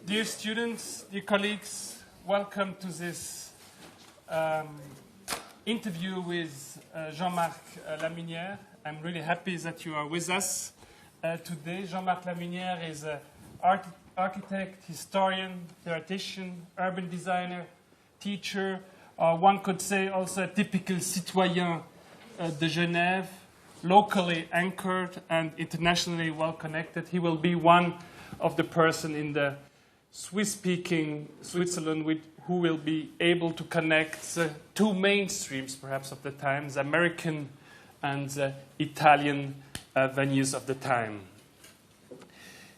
Dear students, dear colleagues, welcome to this interview with Jean-Marc Lamunière. I'm really happy that you are with us today. Jean-Marc Lamunière is an architect, historian, theoretician, urban designer, teacher, one could say also a typical citoyen de Genève, locally anchored and internationally well connected. He will be one of the person in the Swiss-speaking Switzerland who will be able to connect the two mainstreams, perhaps, of the time, the American and the Italian venues of the time.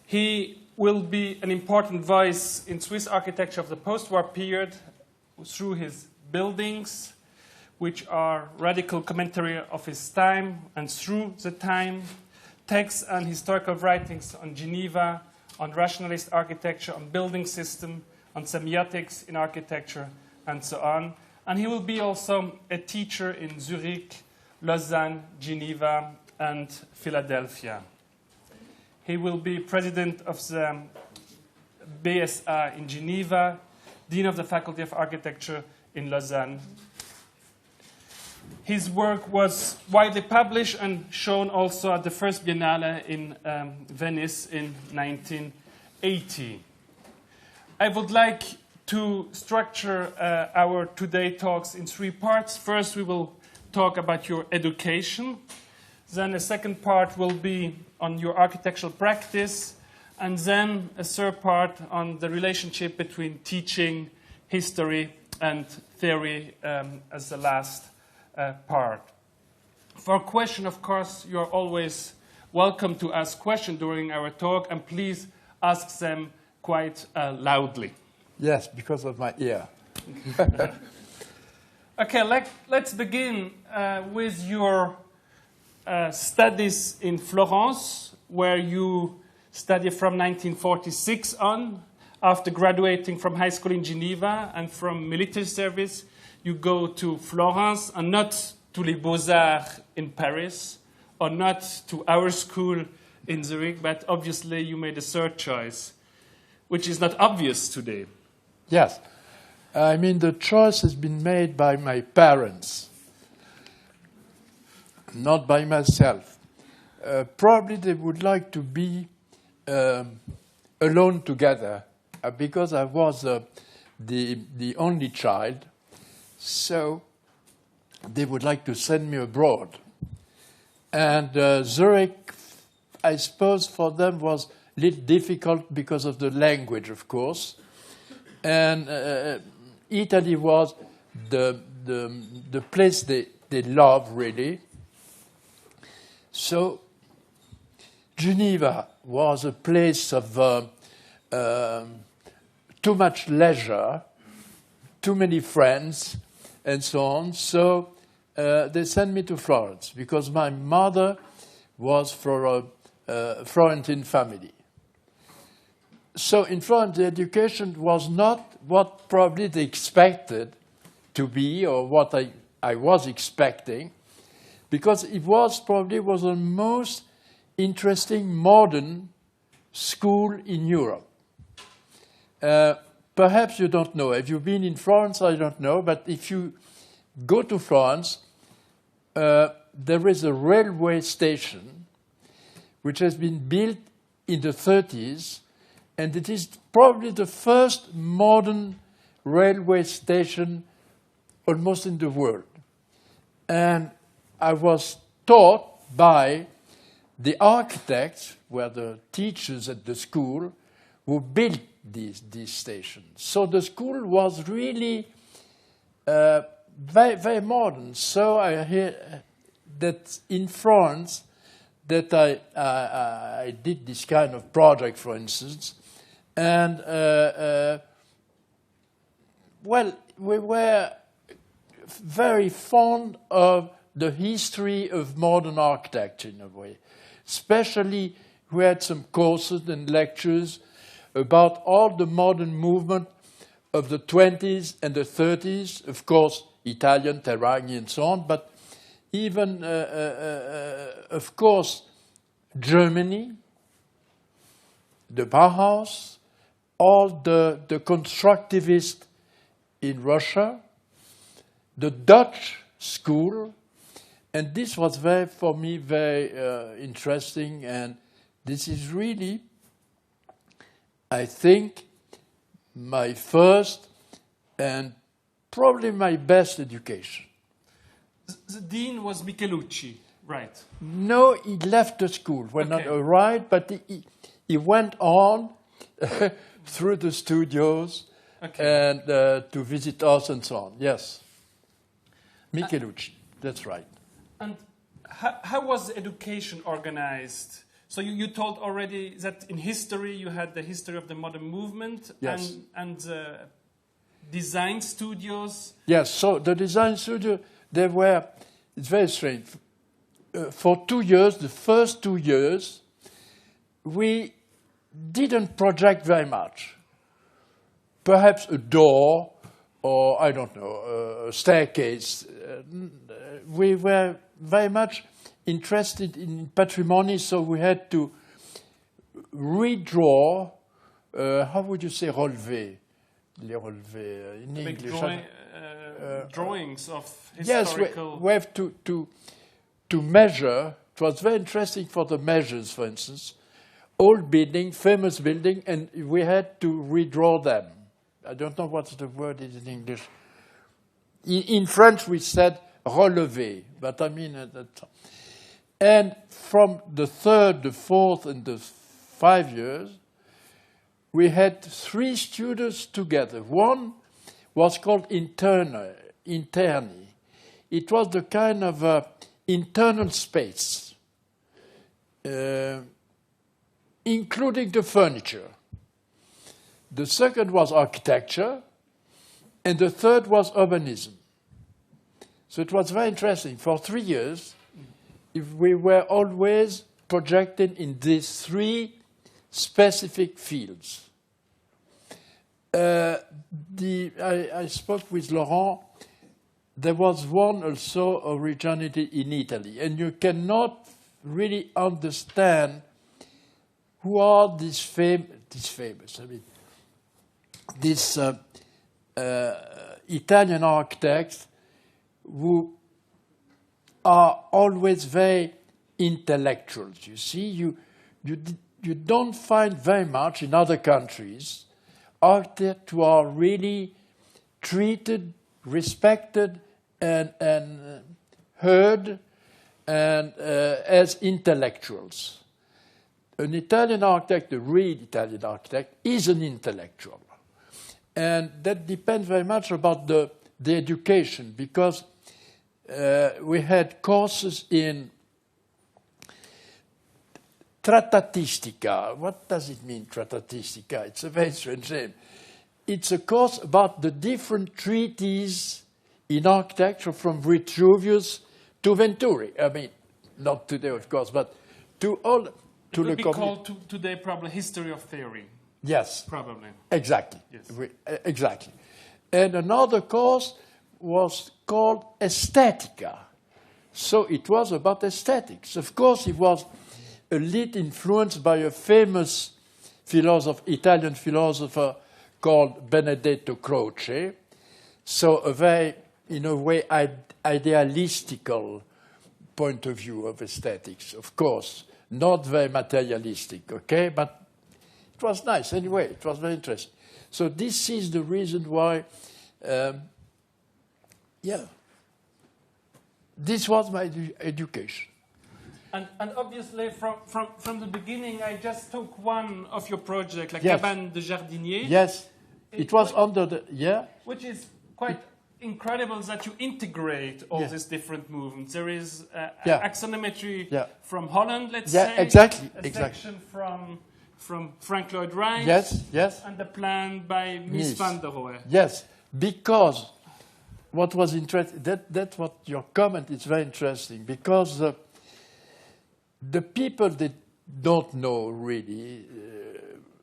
He will be an important voice in Swiss architecture of the post-war period through his buildings, which are radical commentary of his time and through the time, texts and historical writings on Geneva, on rationalist architecture, on building system, on semiotics in architecture, and so on. And he will be also a teacher in Zurich, Lausanne, Geneva, and Philadelphia. He will be president of the BSA in Geneva, dean of the Faculty of Architecture in Lausanne. His work was widely published and shown also at the first Biennale in Venice in 1980. I would like to structure our today talks in three parts. First, we will talk about your education. Then a second part will be on your architectural practice. And then a third part on the relationship between teaching, history, and theory as the last part. For a question, of course, you're always welcome to ask questions during our talk, and please ask them quite loudly. Yes, because of my ear. Okay, let's begin with your studies in Florence, where you studied from 1946 on. After graduating from high school in Geneva and from military service, you go to Florence, and not to Les Beaux-Arts in Paris, or not to our school in Zurich, but obviously you made a third choice, which is not obvious today. Yes. I mean, the choice has been made by my parents, not by myself. Probably they would like to be alone together, because I was the only child. So they would like to send me abroad. And Zurich, I suppose, for them was a little difficult because of the language, of course. And Italy was the place they love, really. So Geneva was a place of too much leisure, too many friends, and so on. So they sent me to Florence because my mother was from a Florentine family. So in Florence, the education was not what probably they expected to be, or what I was expecting, because it was probably the most interesting modern school in Europe. Perhaps you don't know. Have you been in Florence? I don't know. But if you go to Florence, there is a railway station which has been built in the 30s, and it is probably the first modern railway station almost in the world. And I was taught by the architects, were the teachers at the school, who built these stations. So the school was really very, very modern. So I hear that in France, that I did this kind of project, for instance, and well, we were very fond of the history of modern architecture in a way. Especially, we had some courses and lectures about all the modern movement of the 20s and the 30s, of course, Italian, Terragni, and so on, but even, of course, Germany, the Bauhaus, all the constructivists in Russia, the Dutch school, and this was for me very interesting, and this is really, I think, my first and probably my best education. The dean was Michelucci, right? No, he left the school when I arrived, but he went on through the studios and to visit us and so on. Yes, Michelucci, that's right. And how was education organized? So you told already that in history you had the history of the modern movement, yes, and design studios. Yes, so the design studio, it's very strange. For 2 years, the first 2 years, we didn't project very much. Perhaps a door or, I don't know, a staircase. We were very much interested in patrimony, so we had to redraw, how would you say relevé? Les relevés in English. Drawings of historical... Yes, we have to measure. It was very interesting for the measures, for instance. Old building, famous building, and we had to redraw them. I don't know what the word is in English. In French, we said relevé, but I mean... And from the third, the fourth, and the 5 years, we had 3 students together. One was called interni. It was the kind of internal space, including the furniture. The second was architecture, and the third was urbanism. So it was very interesting. For 3 years, we were always projected in these 3 specific fields. I spoke with Laurent. There was one also originated in Italy, and you cannot really understand who are these famous. I mean, these Italian architects who are always very intellectuals. You see, you don't find very much in other countries architects who are really treated, respected, and heard and as intellectuals. An Italian architect, a real Italian architect, is an intellectual. And that depends very much about the education, because we had courses in Trattatistica. What does it mean, Trattatistica? It's a very strange name. It's a course about the different treatises in architecture from Vitruvius to Venturi. I mean, not today, of course, but to all... It would be called today probably history of theory. Yes. Probably. Exactly. Yes. Exactly. And another course was called Aesthetica. So it was about aesthetics. Of course, it was a little influenced by a famous Italian philosopher called Benedetto Croce. So a very, in a way, idealistical point of view of aesthetics, of course. Not very materialistic, okay? But it was nice anyway. It was very interesting. So this is the reason why, this was my education. And obviously, from the beginning, I just took one of your projects, like Yes. Cabane de Jardinier. Yes, it was under the, Which is quite incredible that you integrate all these different movements. There is axonometry from Holland, let's say. Exactly. Section from Frank Lloyd Wright. Yes. And the plan by Mies van der Rohe. Yes, because what was interesting, that's what your comment is very interesting, because the people that don't know really,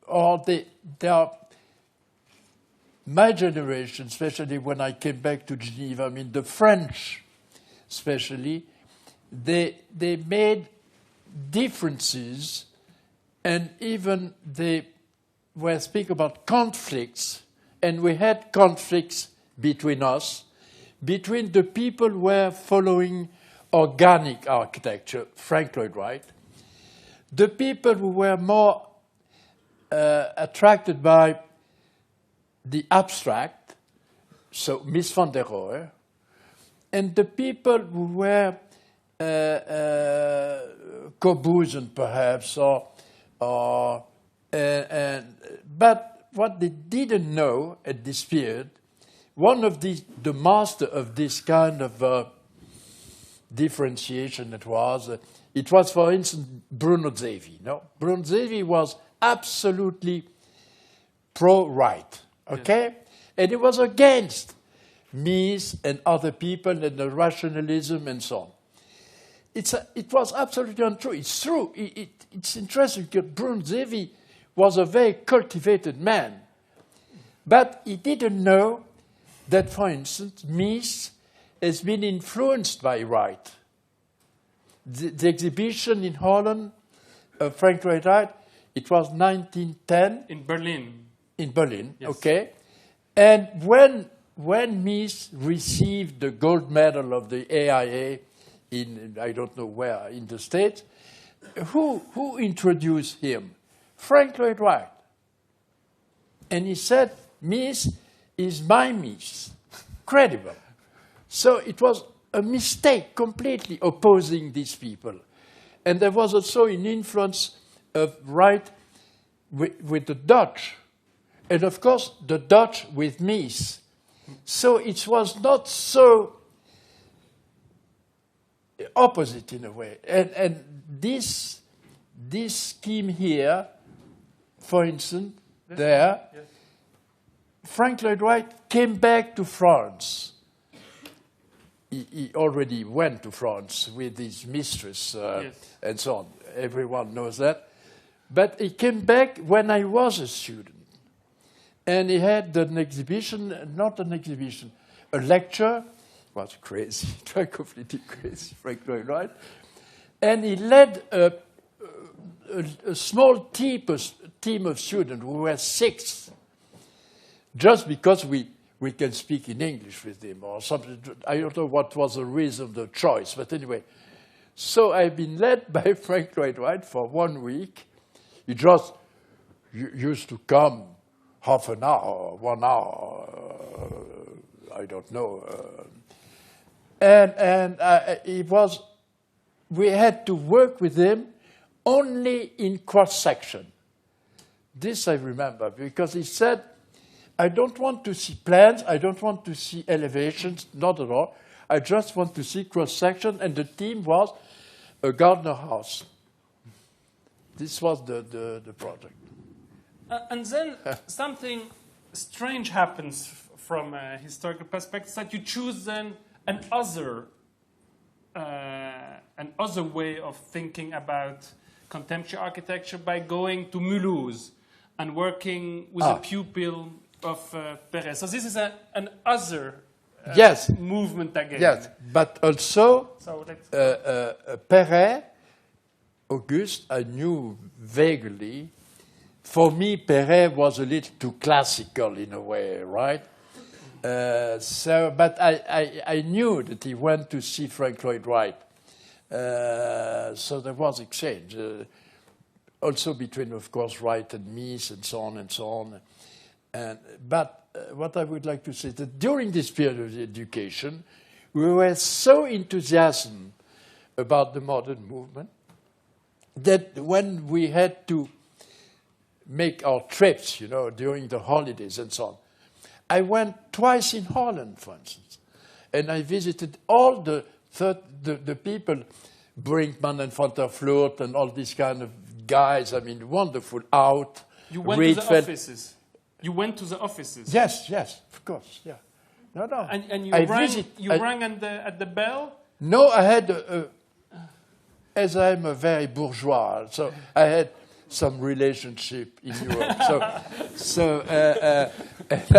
or they are, my generation, especially when I came back to Geneva, I mean the French especially, they made differences, and even they were speaking about conflicts, and we had conflicts between us, between the people who were following organic architecture, Frank Lloyd Wright, the people who were more attracted by the abstract, so Mies van der Rohe, and the people who were Corbusian, perhaps, but what they didn't know at this period, one of the master of this kind of differentiation it was, for instance, Bruno Zevi. No? Bruno Zevi was absolutely pro-right, okay? Yes. And he was against Mies and other people and the rationalism and so on. It was absolutely untrue. It's true. It's interesting because Bruno Zevi was a very cultivated man. But he didn't know that, for instance, Mies has been influenced by Wright. The exhibition in Holland of Frank Lloyd Wright, it was 1910. In Berlin. In Berlin, yes. Okay. And when Mies received the gold medal of the AIA in, I don't know where, in the States, who introduced him? Frank Lloyd Wright. And he said, Mies is my Mies. Credible. So it was a mistake completely opposing these people. And there was also an influence of Wright with the Dutch. And of course, the Dutch with Mies. So it was not so opposite in a way. And this scheme here, for instance, there, yes. Frank Lloyd Wright came back to France. He already went to France with his mistress yes. and so on. Everyone knows that. But he came back when I was a student. And he had an exhibition, not an exhibition, a lecture. It was crazy, completely crazy, Frank Lloyd Wright. And he led a small team of students who were 6, just because we can speak in English with him or something. I don't know what was the reason of the choice, but anyway. So I've been led by Frank Lloyd Wright for 1 week. He just used to come half an hour, 1 hour, I don't know. We had to work with him only in cross-section. This I remember, because he said, I don't want to see plans, I don't want to see elevations, not at all. I just want to see cross-section, and the theme was a Gardner house. This was the project. And then something strange happens from a historical perspective, that you choose then an other way of thinking about contemporary architecture by going to Mulhouse and working with a pupil of Perret. So this is an other yes. movement again. Yes, but also Perret, Auguste, I knew vaguely. For me, Perret was a little too classical in a way, right? But I knew that he went to see Frank Lloyd Wright. So there was exchange. Also between, of course, Wright and Mies and so on and so on. But what I would like to say is that during this period of education, we were so enthusiastic about the modern movement that when we had to make our trips, during the holidays and so on, I went twice in Holland, for instance, and I visited all the people, Brinkmann and Van der Vloot and all these kind of guys. I mean, wonderful out. You went to the offices. You went to the offices. Yes, of course, yeah. No. And you rang at the bell? No, I had, as I'm a very bourgeois, so I had some relationship in Europe. And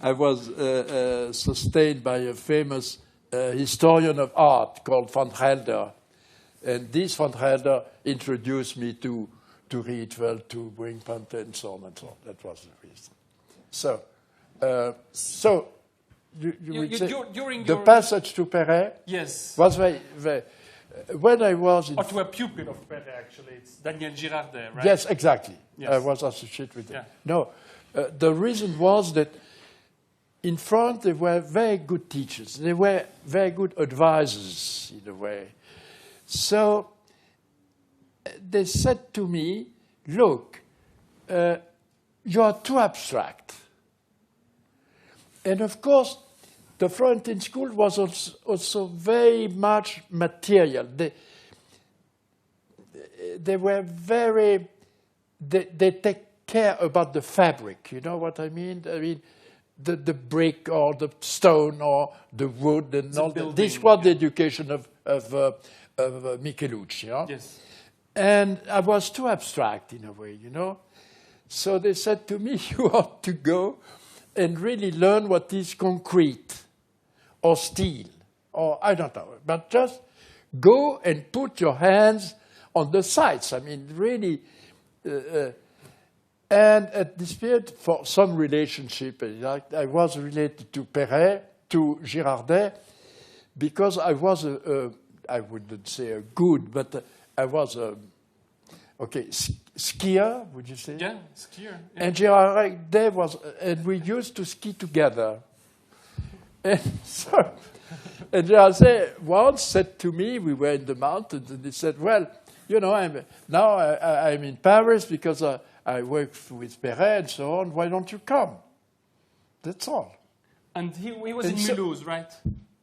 I was sustained by a famous historian of art called Van Gelder. And this Van Gelder introduced me to to read well, to bring Pante, and so on and so on. That was the reason. So, you would say during the your passage to Perret yes was very, when I was in... Or to a pupil of Perret, actually. It's Daniel Girardet, right? Yes, exactly. Yes. I was associated with him. Yeah. No, the reason was that in France they were very good teachers. They were very good advisors, in a way. So they said to me, look, you are too abstract. And of course, the Florentine school was also very much material. They were very, they take care about the fabric, you know what I mean? I mean, the brick or the stone or the wood and all that. This was the education of Michelucci, you know? Yes. And I was too abstract in a way, you know? So they said to me, you ought to go and really learn what is concrete or steel or I don't know. But just go and put your hands on the sides. I mean, really. And at this period, for some relationship, I was related to Perret, to Girardet, because I was I wouldn't say a good, but I was a, skier, would you say? Yeah, skier. Yeah. And Girardet was, and we used to ski together. And so, and Girardet once said to me, we were in the mountains, and he said, well, you know, I'm in Paris because I work with Perret and so on. Why don't you come? That's all. And he was in Mulhouse, right?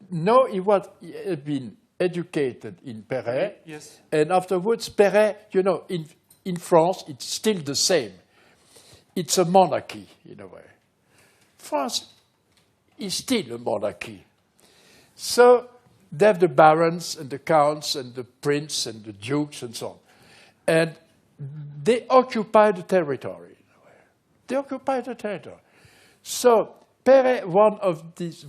No, he had been educated in Perret. Yes. And afterwards, Perret, you know, in France, it's still the same. It's a monarchy, in a way. France is still a monarchy. So they have the barons and the counts and the prince and the dukes and so on. And they occupy the territory, in a way. They occupy the territory. So Perret, one of these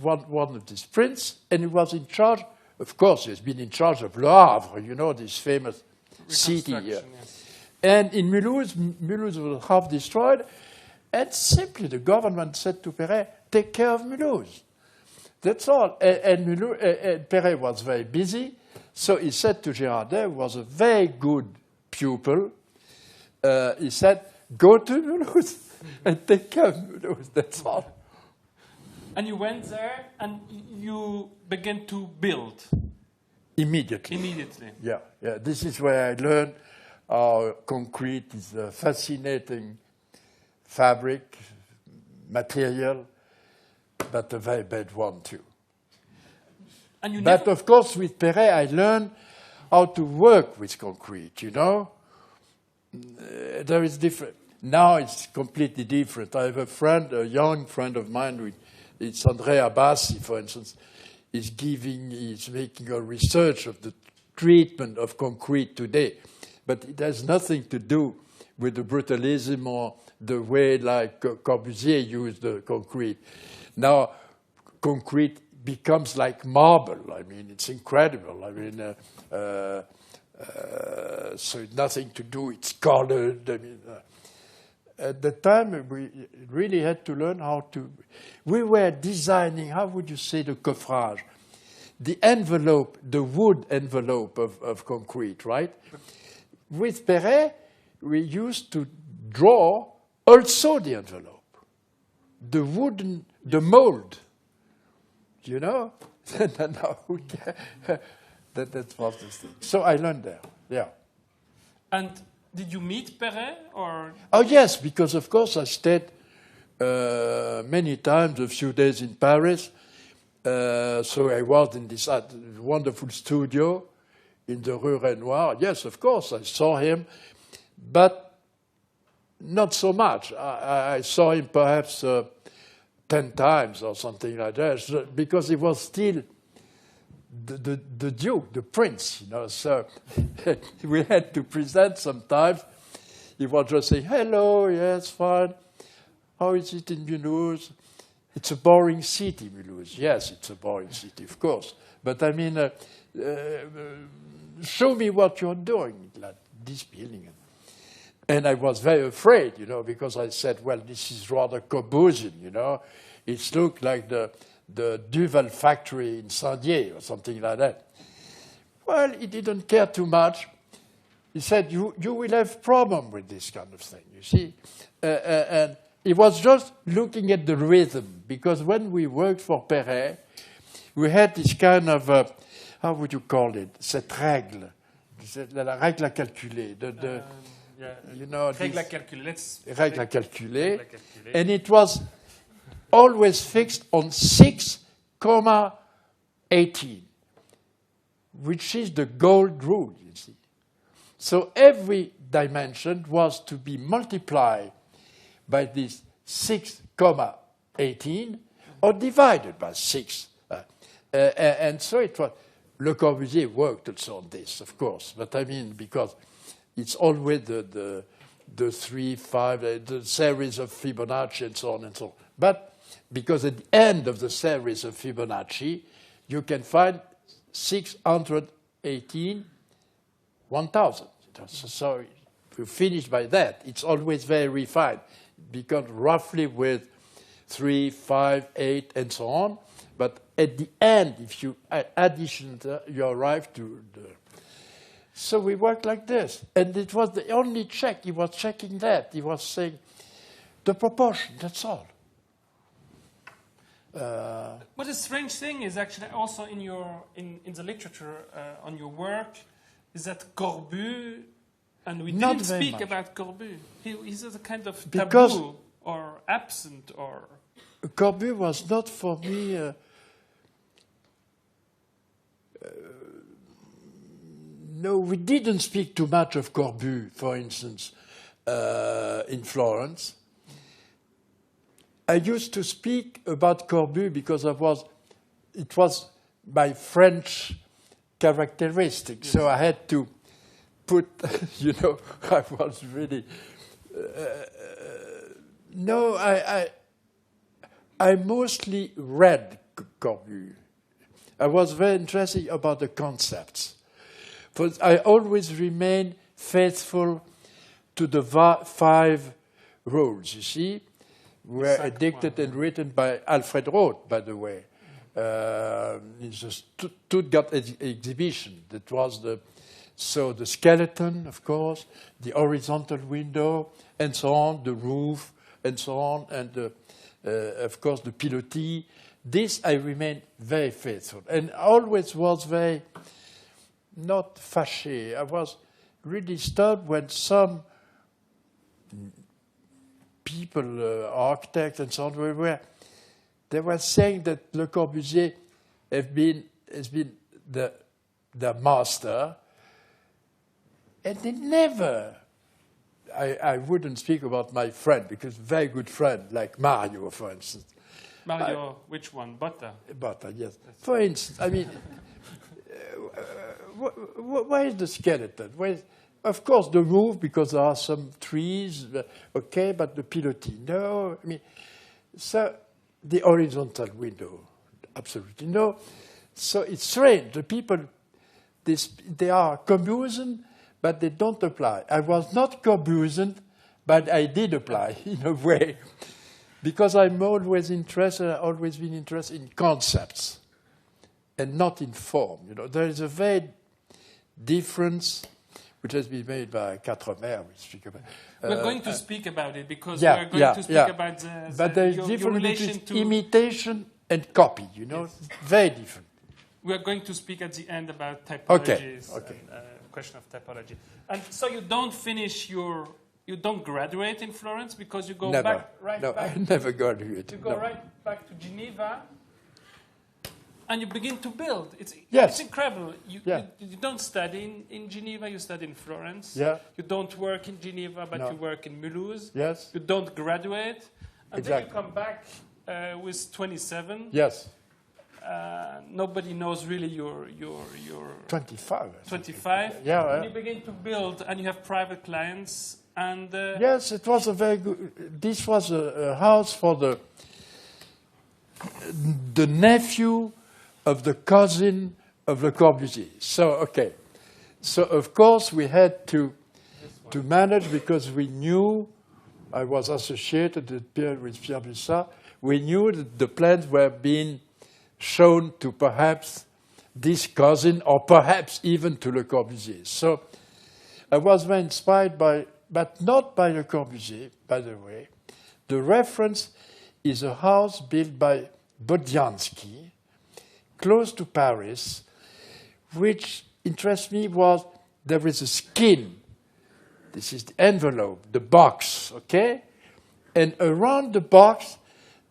princes, and he was in charge, of course, he's been in charge of Le Havre, you know, this famous city here. Yes. And in Mulhouse was half destroyed, and simply the government said to Perret, take care of Mulhouse. That's all. And Perret was very busy, so he said to Girardet, who was a very good pupil, he said, go to Mulhouse and take care of Mulhouse, that's all. And you went there and you began to build? Immediately. Immediately. Yeah. This is where I learned how concrete is a fascinating fabric, material, but a very bad one too. And but of course, with Perret, I learned how to work with concrete, you know? There is different. Now it's completely different. I have a friend, a young friend of mine, it's Andrea Bassi, for instance, is making a research of the treatment of concrete today. But it has nothing to do with the brutalism or the way like Corbusier used the concrete. Now, concrete becomes like marble. I mean, it's incredible. I mean, so it's nothing to do. It's colored. I mean, at the time, we really had to learn how to... We were designing, how would you say, the coffrage? The envelope, the wood envelope of concrete, right? With Perret, we used to draw also the envelope, the wooden, the mold, you know? That was the thing. So I learned there, yeah. And did you meet Perret, or? Oh, yes, because, of course, I stayed many times, a few days in Paris. So I was in this wonderful studio in the Rue Renoir. Yes, of course, I saw him, but not so much. I saw him perhaps 10 times or something like that, because he was still the Duke, the Prince, you know. So we had to present sometimes. He was just saying, hello, yes, fine. How is it in Mulhouse? It's a boring city, Mulhouse. Yes, it's a boring city, of course. But I mean, show me what you're doing, like this building. And I was very afraid, you know, because I said, well, this is rather Corbusian, you know. It looked like the Duval factory in Saint-Dié or something like that. Well, he didn't care too much. He said, you will have problem with this kind of thing, you see. And he was just looking at the rhythm, because when we worked for Perret, we had this kind of, how would you call it, cette règle, la règle à calculer, you know, règle à calculer. Règle à calculer. And it was always fixed on 6,18, which is the gold rule, you see. So every dimension was to be multiplied by this 6,18 or divided by 6. And so it was. Le Corbusier worked also on this, of course, but I mean, because it's always the 3, 5, the series of Fibonacci and so on and so on. But because at the end of the series of Fibonacci, you can find 618, 1,000. So if you finish by that, it's always very refined, because roughly with 3, 5, 8, and so on. But at the end, if you addition, you arrive to the. So we worked like this. And it was the only check. He was checking that. He was saying the proportion, that's all. But the strange thing is actually also in the literature on your work is that Corbu, and we didn't speak about Corbu. He's a kind of taboo or absent or. Corbu was not for me. No, we didn't speak too much of Corbu, for instance, in Florence. I used to speak about Corbu because it was my French characteristic. Yes. So I had to put, you know, I was really. No, I mostly read Corbu. I was very interested about the concepts. But I always remain faithful to the 5 rules, you see, were dictated and written by Alfred Roth, by the way, in the Stuttgart exhibition. That was the skeleton, of course, the horizontal window, and so on, the roof, and so on, and of course the pilotis. This I remained very faithful, and always was very not fâché. I was really disturbed when some people, architects and so on, they were saying that Le Corbusier has been the master, and they never. I wouldn't speak about my friend, because very good friend, like Mario, for instance. Mario, which one? Botta? Botta, yes. For instance, I mean, where is the skeleton? Of course, the roof, because there are some trees, okay, but the pilotis, no. I mean, so the horizontal window, absolutely no. So it's strange. The people, they are Corbusian, but they don't apply. I was not Corbusian, but I did apply in a way, because I'm always been interested in concepts and not in form. You know, there is a very difference which has been made by Quatremer. We're going to speak about it, because we're going to speak about but there is difference relation between to imitation and copy. You know, yes. Very different. We're going to speak at the end about typologies. Okay. Question of typology. And so you don't finish you don't graduate in Florence, because you go back. No, I never graduated. You go right back to Geneva, and you begin to build. It's incredible. You don't study in Geneva, you study in Florence. Yeah. You don't work in Geneva, but you work in Mulhouse. Yes. You don't graduate. And then you come back with 27. Yes. Nobody knows really your 25. 25. Yeah. And you begin to build, and you have private clients. And yes, it was a very good. This was a house for the nephew of the cousin of Le Corbusier. So okay, so of course we had to to manage, because we knew, I was associated with Pierre Bussat, we knew that the plans were being shown to perhaps this cousin, or perhaps even to Le Corbusier. So I was very inspired by, but not by Le Corbusier, by the way. The reference is a house built by Bodiansky, close to Paris, which interests me was there is a skin. This is the envelope, the box, okay? And around the box,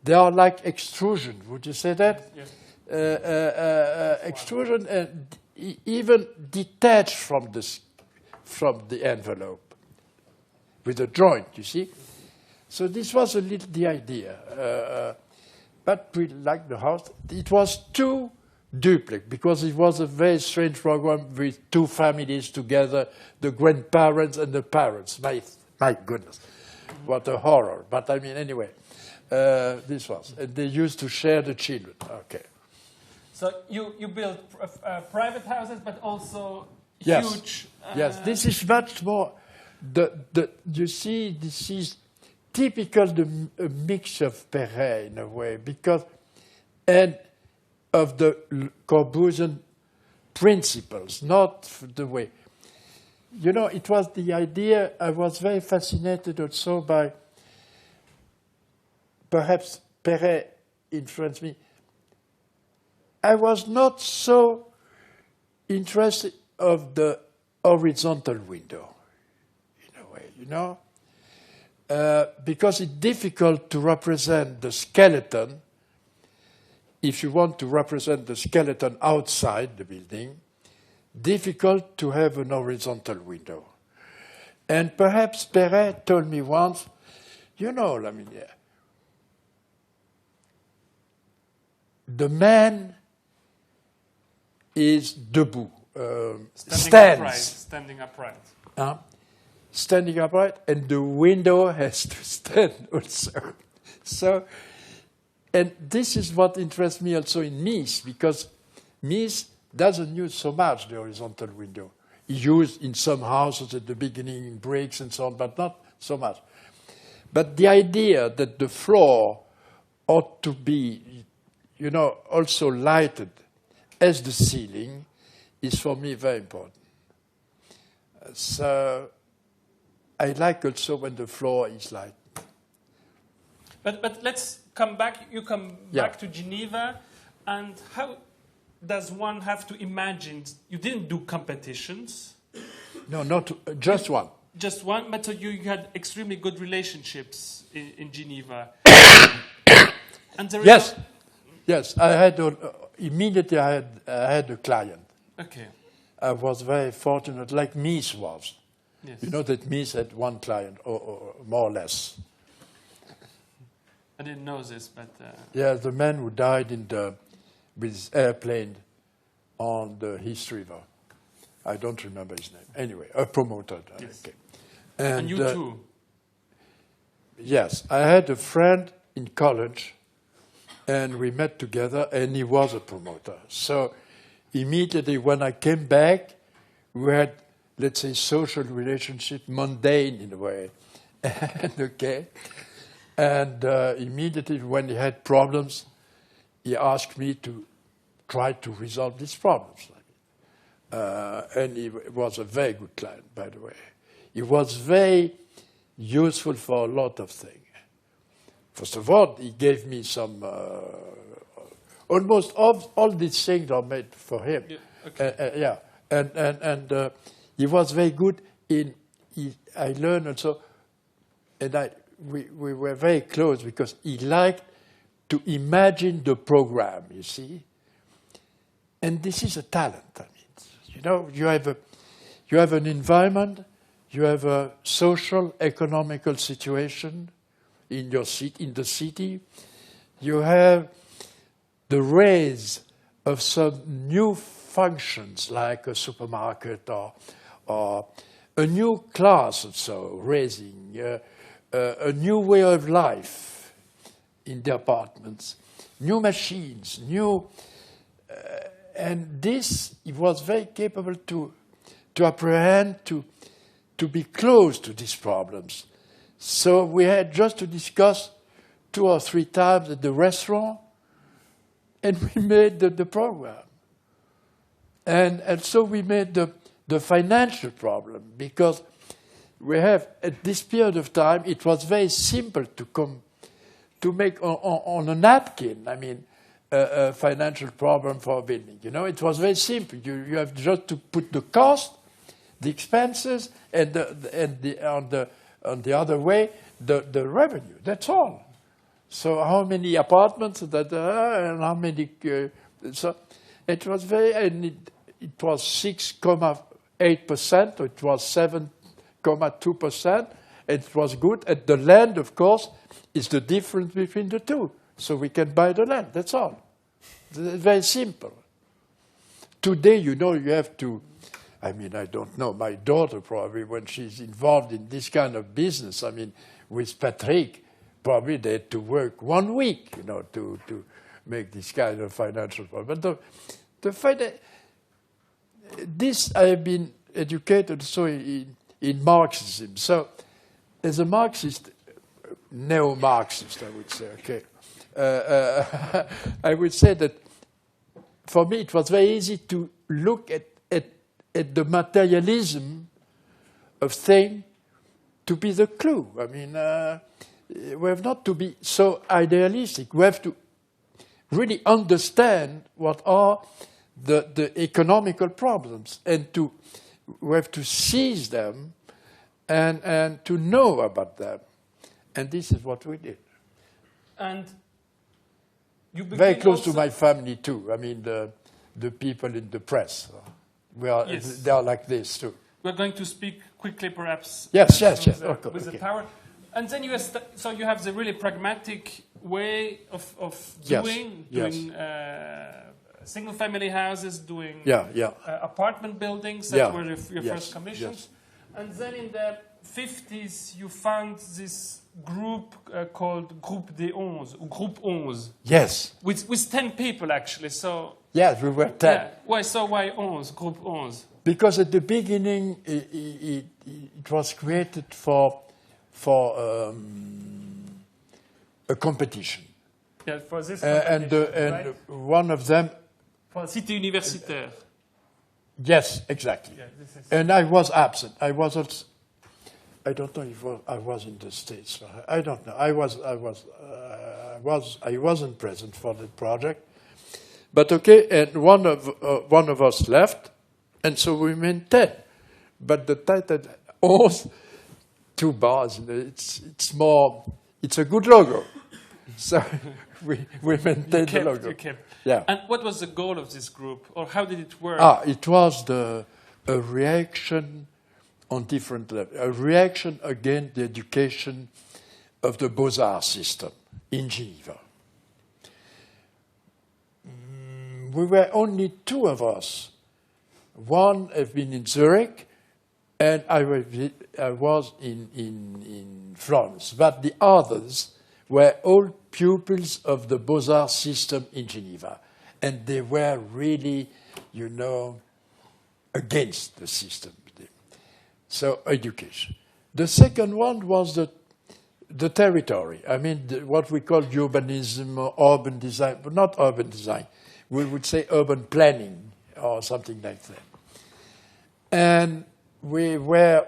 there are like extrusion. Would you say that? Yes. Extrusion and even detached from the envelope with a joint, you see? So this was a little the idea. But we liked the house. It was too duplex because it was a very strange program with two families together, the grandparents and the parents. My goodness, what a horror. But I mean, anyway, this was. And they used to share the children. Okay. So you built private houses, but also yes. huge... yes, this is much more... you see, this is typical a mix of Perret in a way, because... and of the Corbusian principles, not the way. You know, it was the idea, I was very fascinated also by, perhaps Perret influenced me. I was not so interested of the horizontal window, in a way, you know, because it's difficult to represent the skeleton. If you want to represent the skeleton outside the building, difficult to have an horizontal window. And perhaps Perret told me once, you know, Lamunière, the man is debout, standing upright. Standing upright, and the window has to stand also. So, and this is what interests me also in Mies, because Mies doesn't use so much the horizontal window. He used in some houses at the beginning in bricks and so on, but not so much. But the idea that the floor ought to be, you know, also lighted as the ceiling is for me very important. So I like also when the floor is lighted. But let's come back. You come back to Geneva, and how does one have to imagine? You didn't do competitions. No, not just one. Just one, but you had extremely good relationships in Geneva. And there yes. I had immediately. I had a client. Okay. I was very fortunate, like Mies was. Yes. You know that Mies had one client, or more or less. I didn't know this, but... Yeah, the man who died with his airplane on the East River. I don't remember his name. Anyway, a promoter. Yes. Okay. And you too? Yes. I had a friend in college, and we met together, and he was a promoter. So immediately when I came back, we had, let's say, social relationship, mundane in a way. Okay. And immediately when he had problems, he asked me to try to resolve these problems. And he was a very good client, by the way. He was very useful for a lot of things. First of all, he gave me some, almost all these things are made for him. Yeah, okay. And he was very good in, I learned also, and we were very close because he liked to imagine the program, you see. And this is a talent. I mean, you know, you have an environment, you have a social, economical situation in your in the city. You have the rise of some new functions like a supermarket or a new class also raising. A new way of life in the apartments, new machines, and this he was very capable to apprehend, to to be close to these problems. So we had just to discuss 2 or 3 times at the restaurant, and we made the program. And so we made the financial problem, because we have, at this period of time, it was very simple to make on a napkin, I mean, a financial problem for a building. You know, it was very simple. You have just to put the cost, the expenses, and on the other way, the revenue. That's all. So how many apartments that and how many? So it was very, and it was 6.8%. It was 7.2%. It was good. And the land, of course, is the difference between the two. So we can buy the land. That's all. It's very simple. Today, you know, you have to. I mean, I don't know. My daughter probably, when she's involved in this kind of business, I mean, with Patrick, probably they had to work 1 week, you know, to make this kind of financial problem. But the fact that this, I have been educated so in Marxism. So as a Marxist, neo-Marxist, I would say, okay, I would say that for me it was very easy to look at the materialism of things to be the clue. I mean, we have not to be so idealistic. We have to really understand what are the economical problems, and we have to seize them and to know about them. And this is what we did. And you very close to my family too. I mean, the people in the press. They are like this too. We're going to speak quickly, perhaps. Yes. Okay, with the power. And then so you have the really pragmatic way of doing single-family houses, doing apartment buildings that were your first commissions. And then in the 50s, you found this group called Groupe des 11, or Groupe 11. Yes. With 10 people, actually. So. Yes, we were 10. Yeah. Why 11, Groupe 11? Because at the beginning, it was created for a competition. Yeah, for this and right? one of them. For Cité Universitaire. Yes, exactly. Yeah, and I was absent. I wasn't. I don't know if I was in the States. I don't know. I wasn't present for the project. But okay, and one of us left, and so we made 10. But the title, 2 bars. It's more. It's a good logo. So we maintained the logo. You kept. Yeah. And what was the goal of this group, or how did it work? It was a reaction on different levels. A reaction against the education of the Beaux-Arts system in Geneva. We were only 2 of us. One had been in Zurich, and I was in Florence. But the others were all pupils of the Beaux-Arts system in Geneva. And they were really, you know, against the system. So education. The second one was the territory. I mean, what we call urbanism or urban design, but not urban design. We would say urban planning or something like that. And we were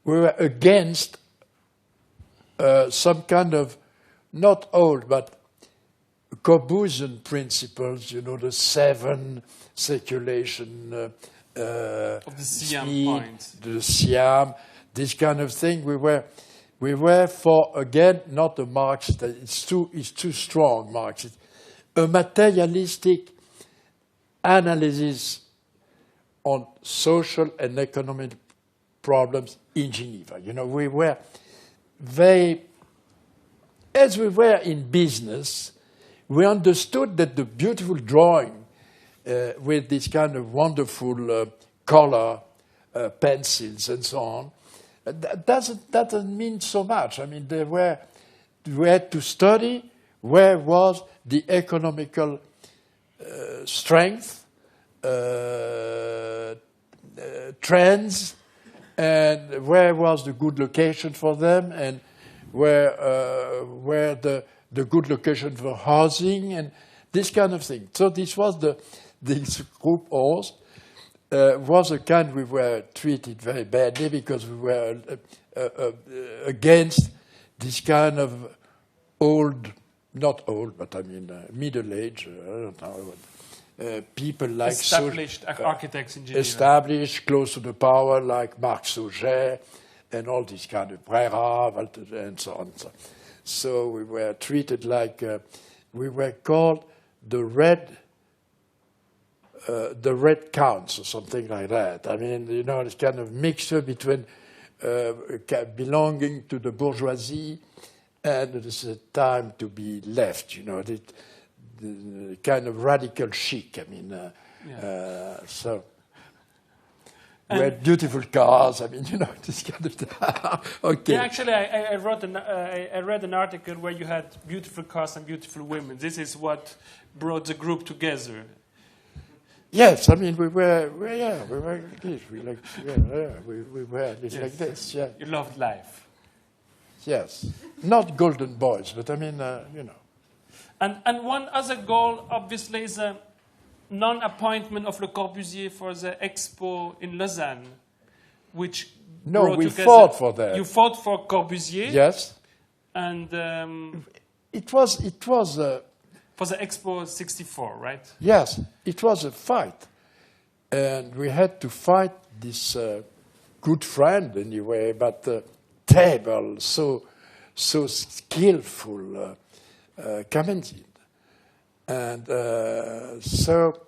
we were against some kind of, not old, but Corbusian principles, you know, the 7 circulation of the Siam speed, point. the Siam, this kind of thing. We were for, again, not a Marxist. It's too strong, Marxist. A materialistic analysis on social and economic problems in Geneva. You know, we were as we were in business, we understood that the beautiful drawing with this kind of wonderful color pencils and so on, that doesn't mean so much. I mean, we had to study where was the economical strength, trends, and where was the good location for them, and where the good location for housing, and this kind of thing. So this was this group O's was a kind we were treated very badly because we were against this kind of old, not old, but I mean middle-aged, I don't know, people like established architects in Geneva. Established, close to the power, like Marc Sauget, and all these kind of Brera, and so on. So we were treated like, we were called the Red Counts or something like that. I mean, you know, this kind of mixture between belonging to the bourgeoisie and it's a time to be left, you know, the kind of radical chic. I mean, so we had beautiful cars. I mean, you know, this kind of stuff. Okay. Yeah, actually, I read an article where you had beautiful cars and beautiful women. This is what brought the group together. Yes, I mean we were like this. We were like this. Yeah. You loved life. Yes, not golden boys, but I mean, you know. And one other goal, obviously, is a non-appointment of Le Corbusier for the Expo in Lausanne, which we fought for that. You fought for Corbusier. Yes. And it was for the Expo 64, right? Yes, it was a fight, and we had to fight this good friend anyway, but terrible, so skillful Kamenzin. And so...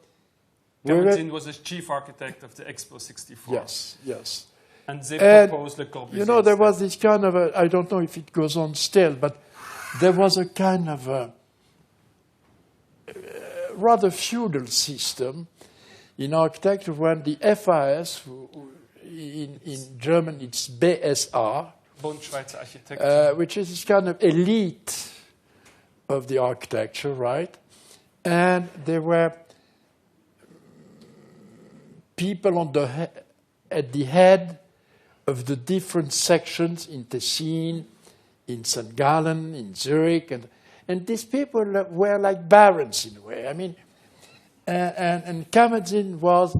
Kamenzin was the chief architect of the Expo 64. Yes, yes. And they proposed Le Corbusier. You know, there was this kind of I don't know if it goes on still, but there was a kind of rather feudal system in architecture when the FAS, in German it's BSA, Bund Schweizer Architektur, which is this kind of elite of the architecture, right? And there were people at the head of the different sections in Tessin, in St. Gallen, in Zurich, and these people were like barons in a way. I mean, and Kamenzin was,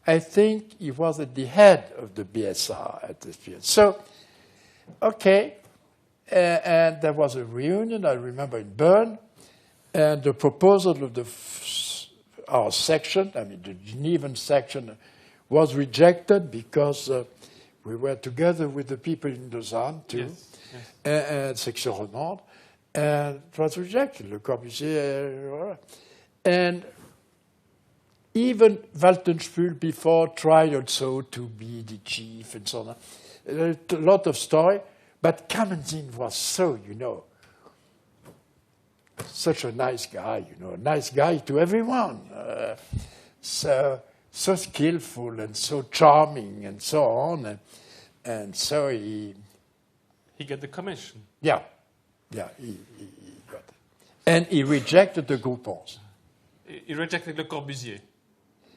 I think, he was at the head of the BSR at this period. So, okay, and there was a reunion, I remember, in Bern, and the proposal of our section, I mean the Genevan section, was rejected because we were together with the people in Lausanne too, and Section Romande, and it was rejected. Le Corbusier, and even Waltenspiel before tried also to be the chief and so on. A lot of story, but Kamenzin was so, you know, such a nice guy, you know, a nice guy to everyone. So skillful and so charming and so on. And so he got the commission. Yeah, he got it. And he rejected the Groupons. He rejected Le Corbusier.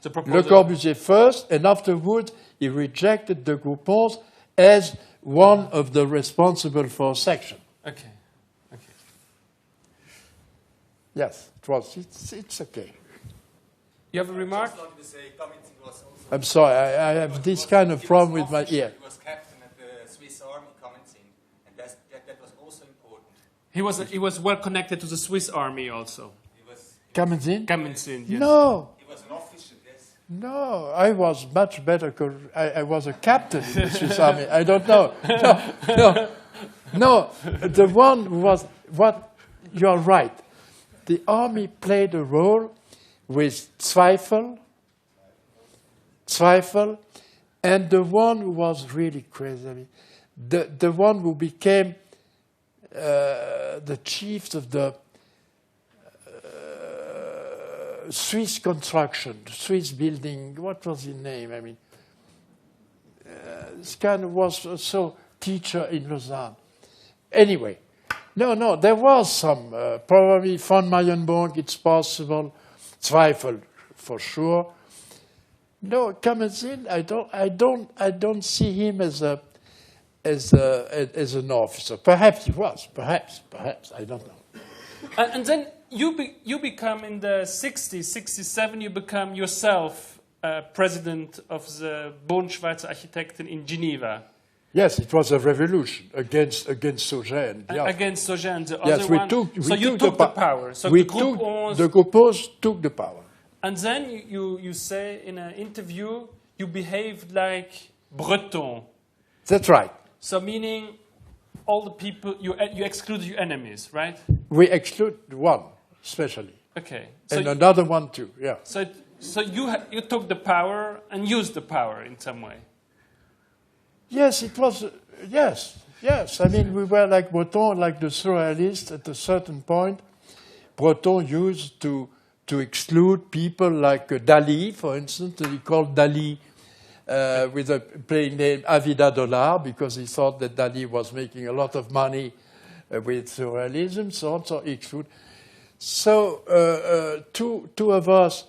Le Corbusier first, and afterwards he rejected the Groupons as one of the responsible for section. Okay. Yes, it's okay. You have a remark? I just wanted to say, Kamenzin was also... I'm sorry, I have this kind of problem with my ear. He was captain at the Swiss Army, Kamenzin, and that was also important. He was well connected to the Swiss Army also. Kamenzin? Kamenzin, yes. No. He was an officer, yes. No, I was much better because I was a captain in the Swiss Army. I don't know. No, the one who was... You're right. The army played a role with Zweifel, and the one who was really crazy, I mean, the one who became the chief of the Swiss construction, Swiss building, what was his name? I mean, this kind of was also teacher in Lausanne. Anyway, no, there was some, probably von Mayenburg, it's possible, Zweifel, for sure. No, Kamen-Zinn, I don't see him as an officer. Perhaps he was. Perhaps. I don't know. And then you become in the 60s, 67. You become yourself president of the Bund Schweizer Architekten in Geneva. Yes, it was a revolution against Sauget. Against Sauget and the yes, other one. So you took the power. So the Group 11. The Group 11 took the power. And then you say in an interview you behaved like Breton. That's right. So meaning all the people you exclude your enemies, right? We exclude one, especially. Okay. And another one too. Yeah. So you took the power and used the power in some way. Yes, it was. Yes. I mean, we were like Breton, like the surrealists. At a certain point, Breton used to exclude people like Dali, for instance. He called Dali with a plain name Avida Dollar because he thought that Dali was making a lot of money with surrealism, so on. So he excluded. So two of us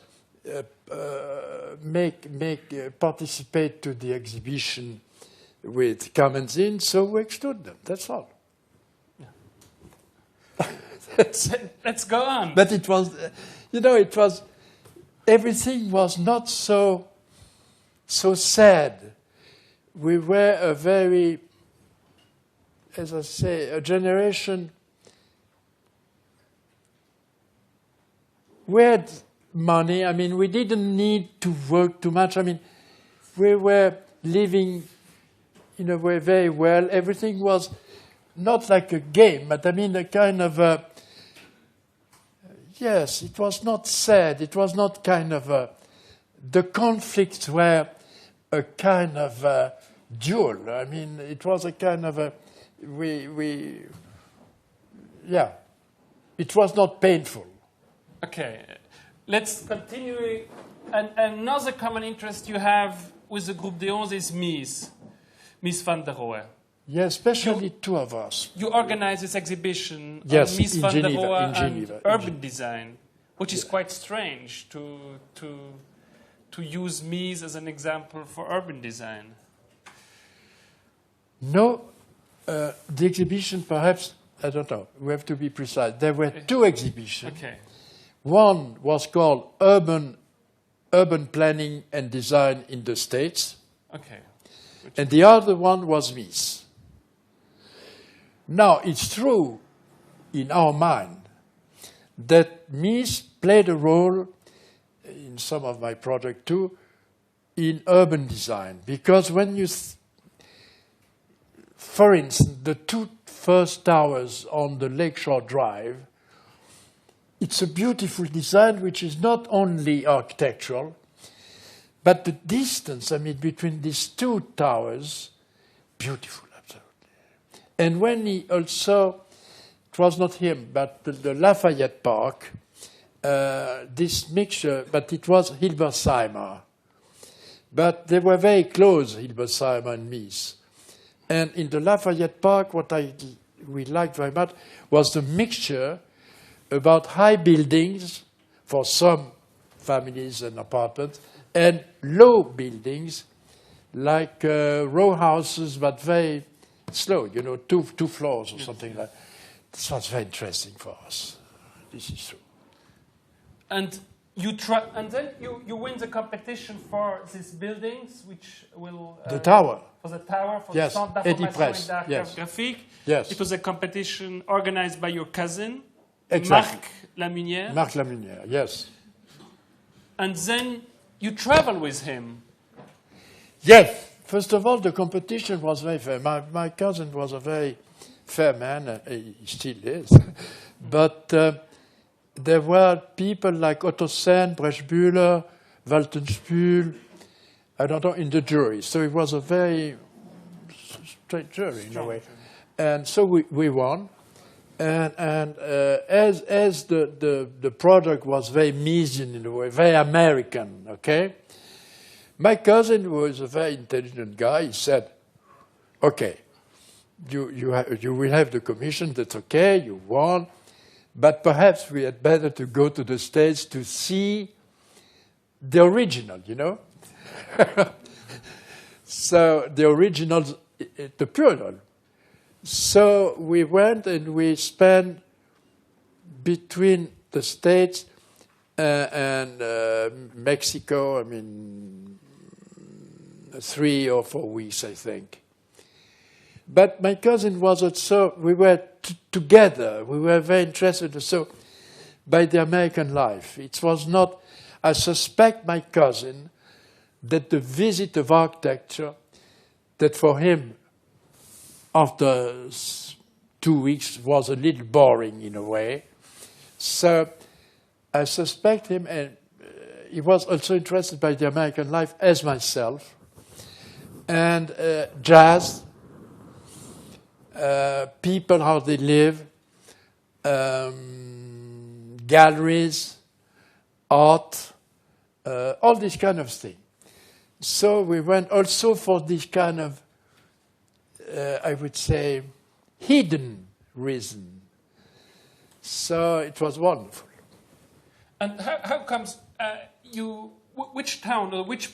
participate to the exhibition with Kamen-Zinn, so we exclude them. That's all. Yeah. Let's go on. But it was, everything was not so sad. We were a very, as I say, a generation. We had money. I mean, we didn't need to work too much. I mean, we were living in a way very well. Everything was not like a game, but I mean a kind of yes, it was not sad. It was not kind of the conflicts were a kind of duel. I mean, it was a kind of it was not painful. Okay, let's continue. And another common interest you have with the Groupe 11 is Mies van der Rohe. Yes, especially two of us. You organize this exhibition on Mies van der Rohe and urban design, which is quite strange to use Mies as an example for urban design. No, the exhibition perhaps, I don't know, we have to be precise. There were two exhibitions. Okay. One was called Urban Planning and Design in the States. Okay. And the other one was Mies. Now, it's true in our mind that Mies played a role in some of my projects too in urban design. Because when you, for instance, the two first towers on the Lakeshore Drive, it's a beautiful design which is not only architectural, but the distance, I mean, between these two towers, beautiful, absolutely. And when he also, it was not him, but the Lafayette Park, this mixture, but it was Hilbersheimer. But they were very close, Hilbersheimer and Mies. And in the Lafayette Park, what we liked very much was the mixture about high buildings for some families and apartments, and low buildings, like row houses, but very slow, two floors or something like that. This was very interesting for us. This is true. And then you win the competition for these buildings, which will... the tower. For the tower, for yes. the Centre d'Information d'Art Graphique. Yes. It was a competition organized by your cousin, exactly. Jean-Marc Lamunière. Jean-Marc Lamunière, yes. And then you travel with him. Yes. First of all, the competition was very fair. My cousin was a very fair man. He still is. But there were people like Otto Senn, Breschbühler, Waltenspühl, I don't know, in the jury. So it was a very straight jury in a way. And so we won. And as the product was very Miesian in a way, very American, okay? My cousin was a very intelligent guy. He said, okay, you will have the commission, that's okay, you won, but perhaps we had better to go to the States to see the original, So the original, the plural. So we went and we spent between the States and Mexico, I mean, 3 or 4 weeks, I think. But my cousin was also, we were together, we were very interested also by the American life. It was not, I suspect my cousin that the visit of architecture, that for him, after 2 weeks, was a little boring in a way. So I suspect him, and he was also interested by the American life as myself, and jazz, people, how they live, galleries, art, all this kind of thing. So we went also for this kind of, I would say, hidden reason. So it was wonderful. And how comes which town or which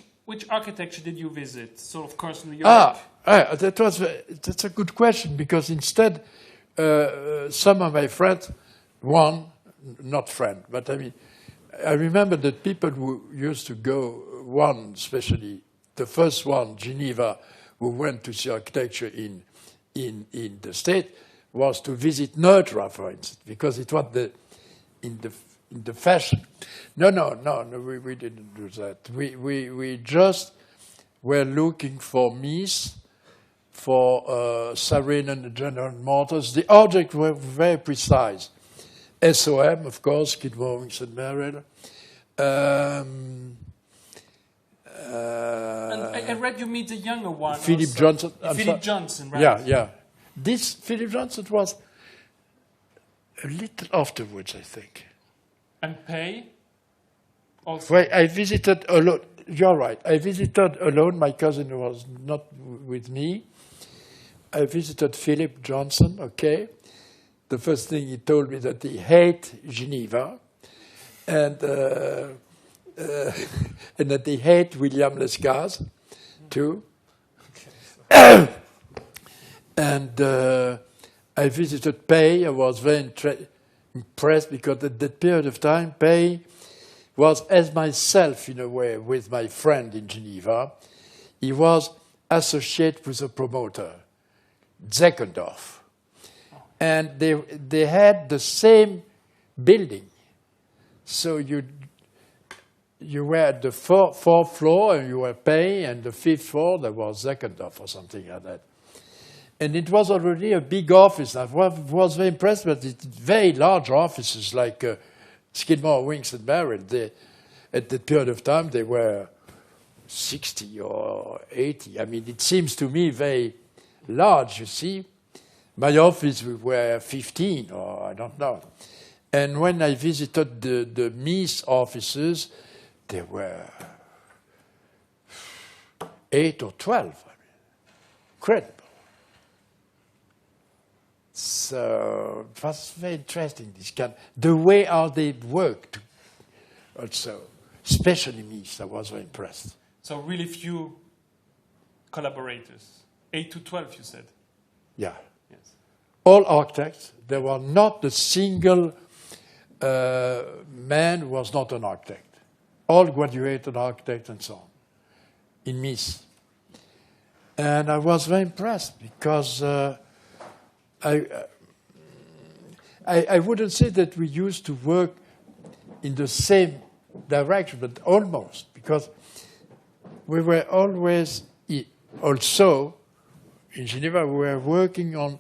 architecture did you visit? So of course New York. That's a good question, because instead some of my friends, not friend, but I mean, I remember that people who used to go, one especially, the first one, Geneva, who went to see architecture in the States, was to visit Neutra, for instance, because it was in the fashion. No, we didn't do that. We just were looking for Mies, for Sarin and General Motors. The objects were very precise. SOM, of course, Skidmore, Wings and Merrill. And I read you meet the younger one. Philip Johnson. Philip Johnson, right? Yeah. This Philip Johnson was a little afterwards, I think. And Pei? Also. Well, I visited alone. You're right. I visited alone. My cousin was not with me. I visited Philip Johnson, okay. The first thing he told me that he hates Geneva, and that he hates William Lescas, too. Okay. And I visited Pei. I was very impressed because at that period of time, Pei was, as myself in a way, with my friend in Geneva. He was associated with a promoter, Zeckendorf. And they had the same building. So you were at the fourth floor and you were Pei, and the fifth floor there was Zeckendorf or something like that. And it was already a big office. I was very impressed with it. Very large offices like Skidmore, Wings and Merrill. At that period of time they were 60 or 80. I mean, it seems to me very large, you see. My office, we were 15, or I don't know. And when I visited the Mies offices, there were 8 or 12. I mean, incredible. So it was very interesting, this kind. The way how they worked also, especially Mies, I was very impressed. So really few collaborators. 8 to 12, you said? Yeah. Yes. All architects. There were not a single man who was not an architect. All graduated architects and so on in Mies. And I was very impressed because I wouldn't say that we used to work in the same direction, but almost, because we were always also in Geneva, we were working on,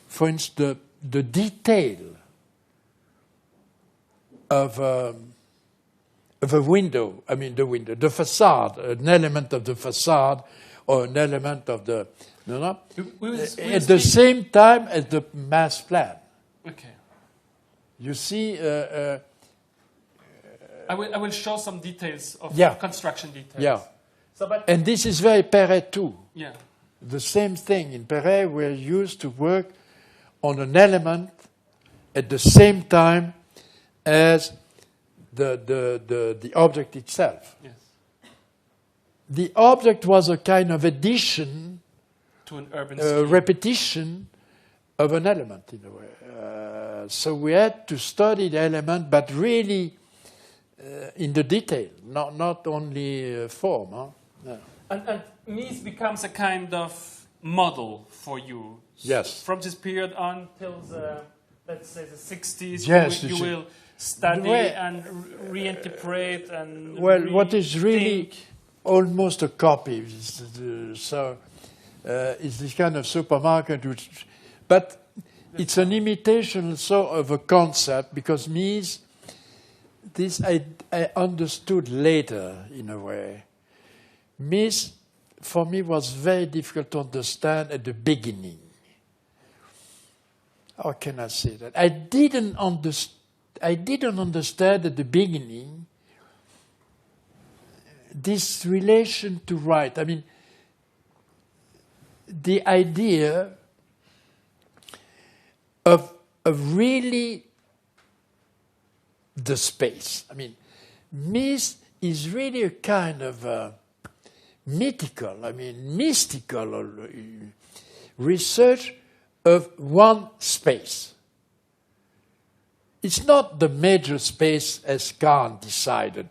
for instance, the detail of a window. I mean, the facade, an element of the facade, or an element of the at the same time as the mass plan. Okay. You see. I will show some details of construction details. Yeah. So, and this is very Perret too. Yeah. The same thing. In Perret, we're used to work on an element at the same time as the object itself. Yes. the object was a kind of addition, to an urban scheme. repetition of an element in a way. So we had to study the element, but really in the detail, not only form. Huh? No. And Mies becomes a kind of model for you. Yes. From this period on till the, let's say, the 60s, Yes, you will study and reinterpret and what is really almost a copy. So it's this kind of supermarket, but it's an imitation also of a concept, because Mies, this I understood later in a way. Mies, for me, was very difficult to understand at the beginning. How can I say that? I didn't understand at the beginning this relation to right. I mean, the idea of really the space. I mean, Mies is really a kind of mystical research of one space. It's not the major space as Kant decided.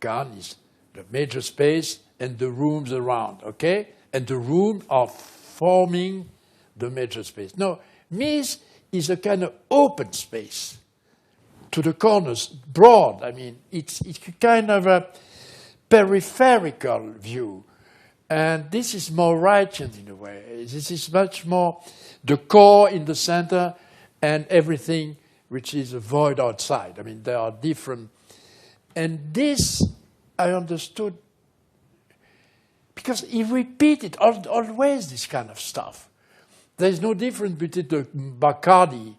Kant is the major space and the rooms around, okay? And the rooms are forming the major space. No, Mies is a kind of open space to the corners, broad. I mean, it's a kind of a peripheral view. And this is more righteous in a way. This is much more the core in the center and everything which is a void outside. I mean, there are different. And this I understood because he repeated always this kind of stuff. There's no difference between the Bacardi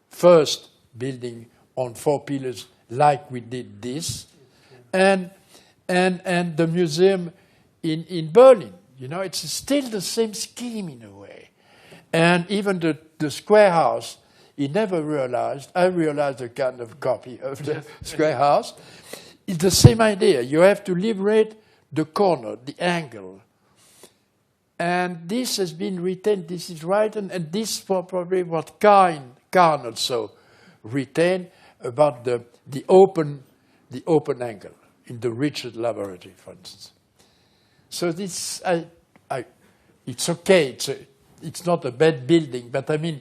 first building on 4 pillars like we did this and the museum in Berlin. You know, it's still the same scheme in a way. And even the square house, he never realized, I realized a kind of copy of the square house. It's the same idea. You have to liberate the corner, the angle. And this has been retained, this is right, and this is probably what Kahn also retained about the open angle in the Richard Laboratory, for instance. So this, it's okay. It's not a bad building, but I mean,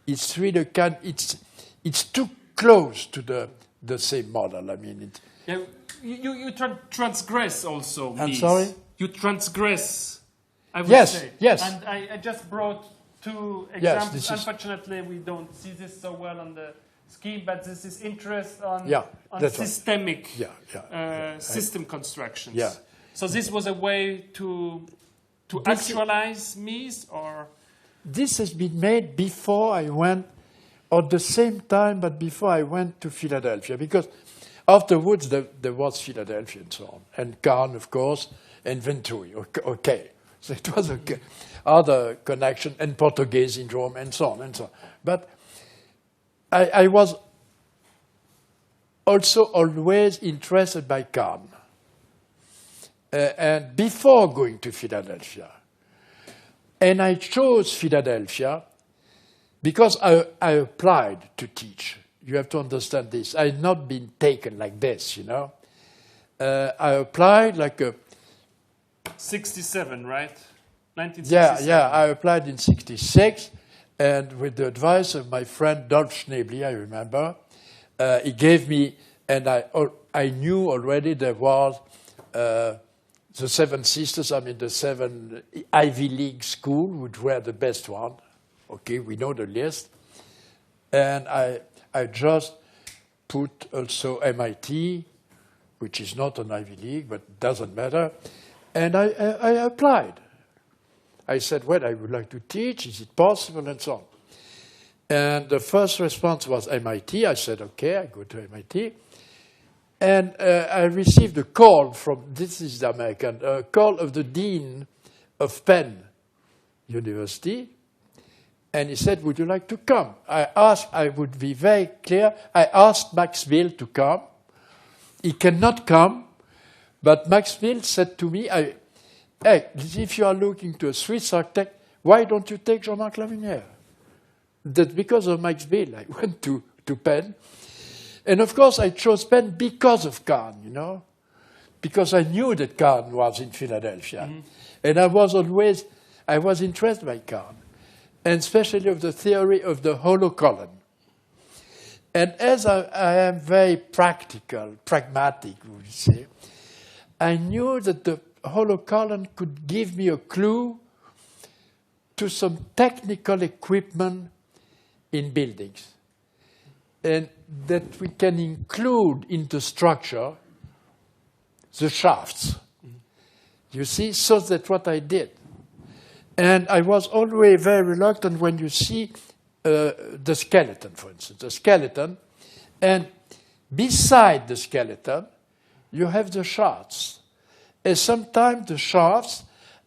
it's really it's too close to the same model. I mean, you transgress also. I'm sorry. You transgress. I would yes, say. Yes. And I just brought 2 examples. Yes, Unfortunately, we don't see this so well on the scheme, but this is interest on systemic system constructions. Yeah. So this was a way to actualize Mies, or this has been made before I went, or at the same time, but before I went to Philadelphia, because afterwards there was Philadelphia and so on, and Cannes, of course, and Venturi. Okay. So it was okay. Other connection, and Portuguese in Rome, and so on and so on. But I was also always interested by Cannes. And before going to Philadelphia, and I chose Philadelphia because I applied to teach. You have to understand this. I had not been taken like this, you know. I applied like a 67, right? 1967. Yeah, I applied in 66, and with the advice of my friend Dolph Schnebly, I remember, he gave me, and I knew already there was the 7 Sisters, I mean the 7 Ivy League schools, which were the best one. Okay, we know the list. And I just put also MIT, which is not an Ivy League, but doesn't matter. And I applied. I said, well, I would like to teach. Is it possible? And so on. And the first response was MIT. I said, okay, I go to MIT. And I received a call from, this is the American, a call of the dean of Penn University. And he said, would you like to come? I would be very clear. I asked Max Bill to come. He cannot come, But Max Bill said to me, hey, if you are looking to a Swiss architect, why don't you take Jean-Marc Lamunière? That's because of Max Bill. I went to Penn. And of course, I chose Penn because of Kahn, you know, because I knew that Kahn was in Philadelphia. Mm-hmm. And I was interested by Kahn, and especially of the theory of the hollow column. And as I am very pragmatic, would you say, I knew that the hollow column could give me a clue to some technical equipment in buildings, and that we can include in the structure the shafts. Mm-hmm. You see, so that's what I did. And I was always very reluctant when you see the skeleton, for instance, the skeleton, and beside the skeleton, you have the shafts. And sometimes the shafts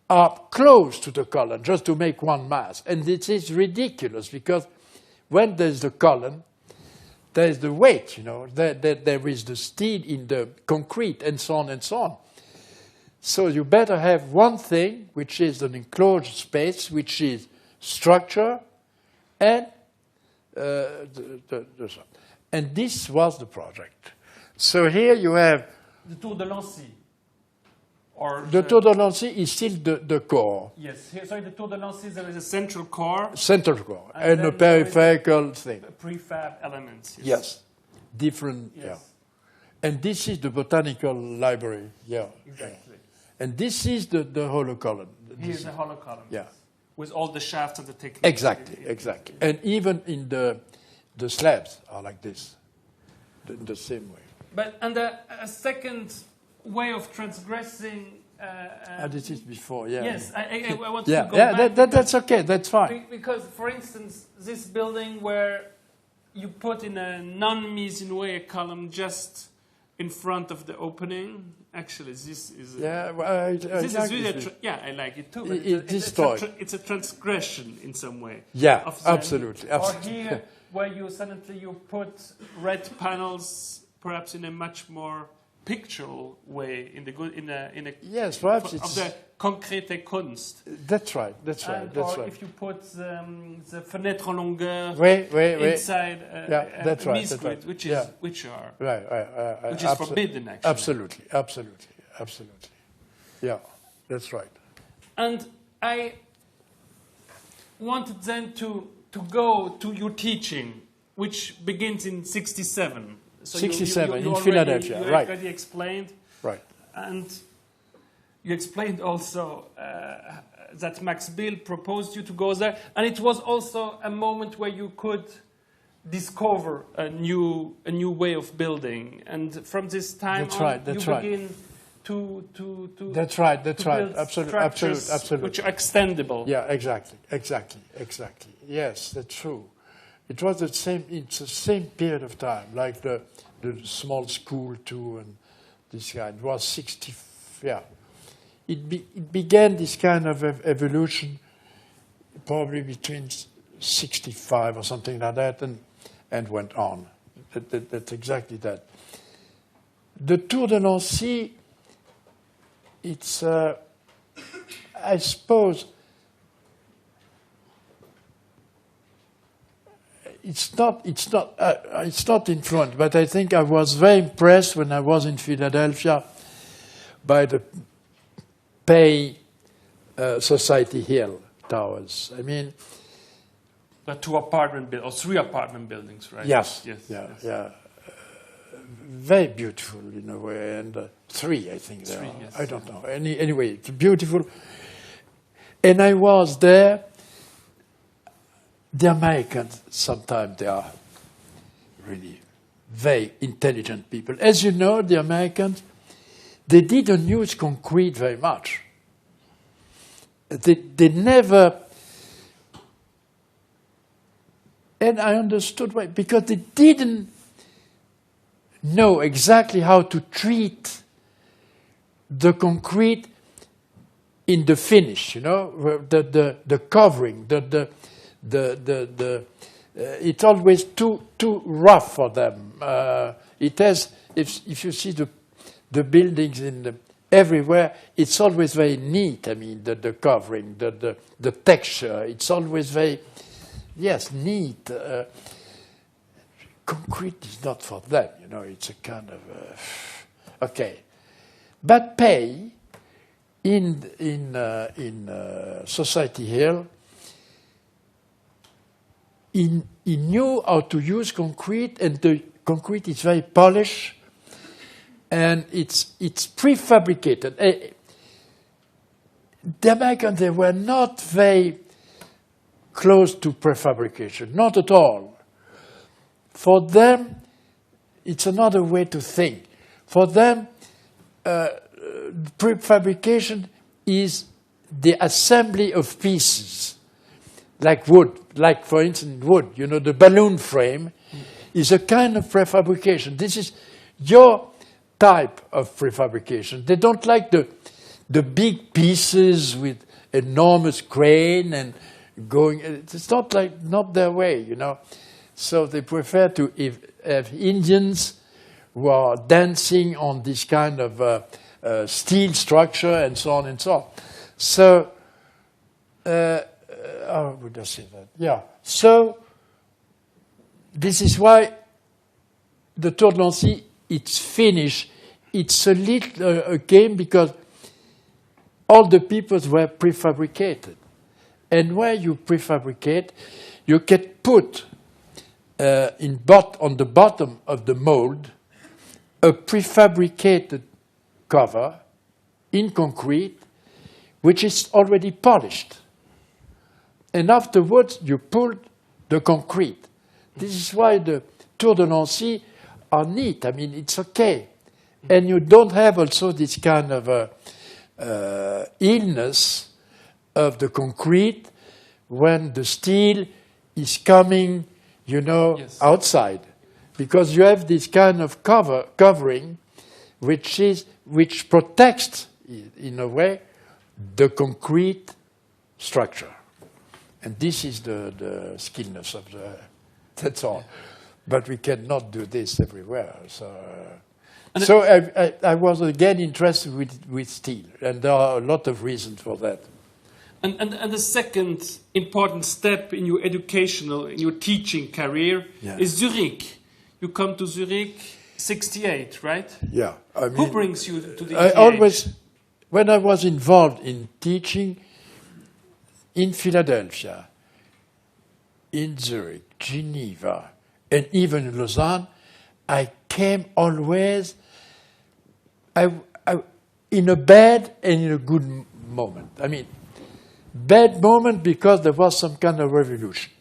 are close to the column, just to make one mass. And it is ridiculous, because when there's the column, there's the weight, you know, there is the steel in the concrete, and so on and so on. So you better have one thing, which is an enclosed space, which is structure, and and this was the project. So here you have the Tour de Lancy. Or the Tour de Lancy is still the core. Yes, here, so in the Tour de Lancy there is a central core. Central core, and a peripheral thing. Prefab elements. Yes. Different, yes. Yeah. And this is the botanical library, yeah. Exactly. And this is the hollow column. Here's the hollow column. Yeah. With all the shafts and the technique. Exactly. And even in the slabs are like this, the same way. But and a second way of transgressing. This is before, yeah. Yes, I want to go back. That's okay. That's fine. Because, for instance, this building where you put in a non-Miesian way a column just in front of the opening. Actually, this is. This is really. I like it too. It's a transgression in some way. Yeah, absolutely. Or here, where you put red panels, perhaps in a much more pictorial way, in a yes, perhaps of the concrete Kunst. That's right. Or if you put the fenêtre en longueur inside a misgrid, which is forbidden actually. Absolutely. Yeah, that's right. And I wanted then to go to your teaching, which begins in 1967. So 1967 in Philadelphia, right? You already explained, right? And you explained also that Max Bill proposed you to go there, and it was also a moment where you could discover a new way of building. And from this time on, you begin to That's right. Absolutely. Which are extendable. Yeah, exactly. Yes, that's true. It was it's the same period of time, like the small school too, and this kind. It was 60. Yeah, it began this kind of evolution, probably between 65 or something like that, and went on. That's exactly that. The Tour de Lancy. It's, I suppose. It's not influenced, but I think I was very impressed when I was in Philadelphia by the Pay Society Hill towers. I mean, the 2 apartment or 3 apartment buildings, right? Yes. Very beautiful in a way, and 3, I think. 3, yes. I don't know. Anyway, it's beautiful. And I was there. The Americans, sometimes they are really very intelligent people. As you know, the Americans, they didn't use concrete very much. They never, and I understood why, because they didn't know exactly how to treat the concrete in the finish, you know, the covering, it's always too rough for them. It has, if you see the buildings everywhere, it's always very neat. I mean, the covering, the texture, it's always very, yes, neat. Concrete is not for them, you know, it's a kind of, okay. But pay in Society Hill, he knew how to use concrete, and the concrete is very polished, and it's prefabricated. The Americans, they were not very close to prefabrication, not at all. For them, it's another way to think. For them, prefabrication is the assembly of pieces, like wood, like, for instance, wood. You know, the balloon frame is a kind of prefabrication. This is your type of prefabrication. They don't like the big pieces with enormous crane and going. It's not their way, you know. So they prefer to have Indians who are dancing on this kind of steel structure and so on and so on. So, how would I say that? Yeah. So, this is why the Tour de Nancy, it's finished. It's a little a game because all the peoples were prefabricated. And where you prefabricate, you can put on the bottom of the mold a prefabricated cover in concrete, which is already polished. And afterwards, you pull the concrete. This is why the Tour de Nancy are neat. I mean, it's okay. And you don't have also this kind of illness of the concrete when the steel is coming, you know, yes, outside. Because you have this kind of covering which protects, in a way, the concrete structure. And this is the skillness of that's all. But we cannot do this everywhere. So I was again interested with steel, and there are a lot of reasons for that. And the second important step in your teaching career is Zurich. You come to Zurich 68, right? Yeah. I mean, who brings you to the ETH? When I was involved in teaching in Philadelphia, in Zurich, Geneva, and even in Lausanne, I came always in a bad and in a good moment. I mean, bad moment because there was some kind of revolution.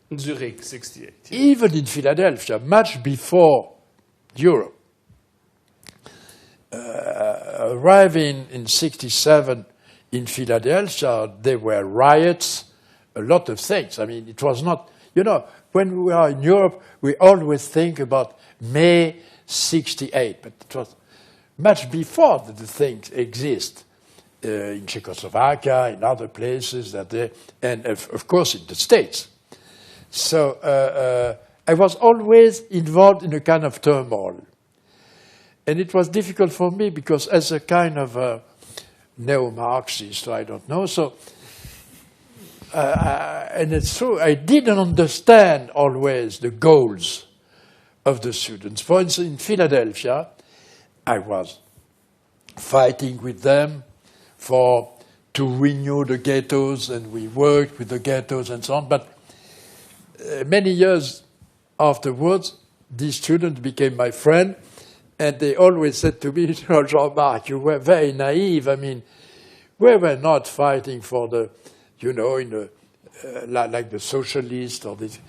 In Zurich, 68. Yeah. Even in Philadelphia, much before Europe. Arriving in 67 in Philadelphia, there were riots, a lot of things. I mean, it was not, you know, when we are in Europe, we always think about May 68, but it was much before that the things exist in Czechoslovakia, in other places, and of course in the States. So I was always involved in a kind of turmoil. And it was difficult for me because as a kind of neo-Marxist, I don't know, so, and it's true, I didn't understand always the goals of the students. For instance, in Philadelphia, I was fighting with them to renew the ghettos, and we worked with the ghettos and so on, but many years afterwards, these students became my friend, and they always said to me, Jean-Marc, you were very naive. I mean, we were not fighting for the, you know, like the socialists or this.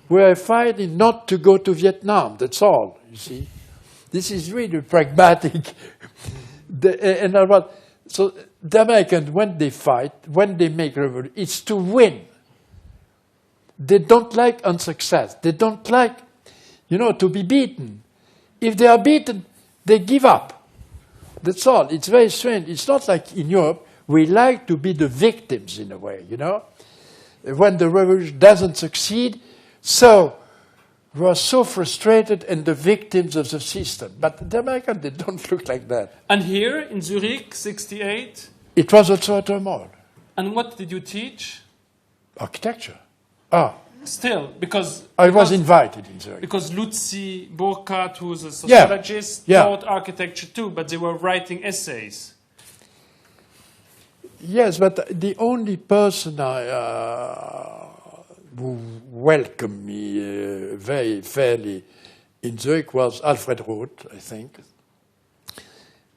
We were fighting not to go to Vietnam, that's all, you see. This is really pragmatic. So the Americans, when they fight, when they make revolution, it's to win. They don't like unsuccess. They don't like, you know, to be beaten. If they are beaten, they give up. That's all. It's very strange. It's not like in Europe. We like to be the victims in a way, you know. When the revolution doesn't succeed, so were so frustrated and the victims of the system. But the Americans, they don't look like that. And here in Zurich, 68. It was also a turmoil. And what did you teach? Architecture. Ah, Still, because I was invited in Zurich. because Luzi Burkhardt, who was a sociologist, Yeah. taught architecture too, but they were writing essays. Yes, but the only person who welcomed me very fairly in Zurich was Alfred Roth, I think,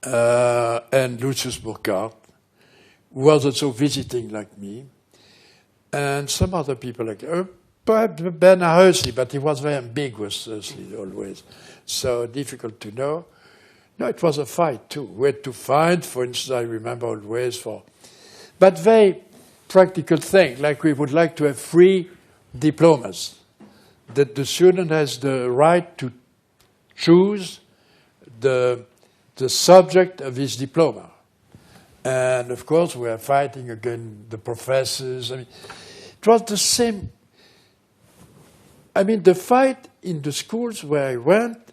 and Lucius Burkhardt, who was also visiting like me, and some other people like perhaps Bernard Hösli, but he was very ambiguous, Hösli, always, so difficult to know. No, it was a fight too. We had to find, for instance, I remember always but very practical thing, like we would like to have free diplomas, that the student has the right to choose the subject of his diploma. And of course, we are fighting against the professors. I mean, it was the same. I mean, the fight in the schools where I went,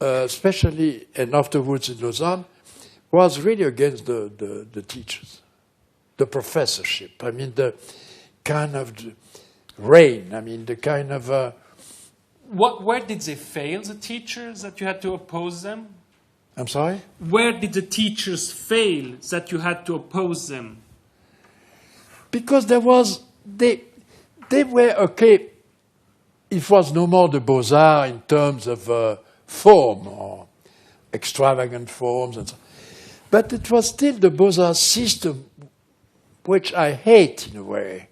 especially and afterwards in Lausanne, was really against the teachers, the professorship. I mean, the kind of reign. I mean, the kind of. Where did they fail, the teachers, that you had to oppose them? I'm sorry? Where did the teachers fail that you had to oppose them? Because they were okay. It was no more the Beaux-Arts in terms of form or extravagant forms and so on. But it was still the Beaux-Arts system, which I hate in a way.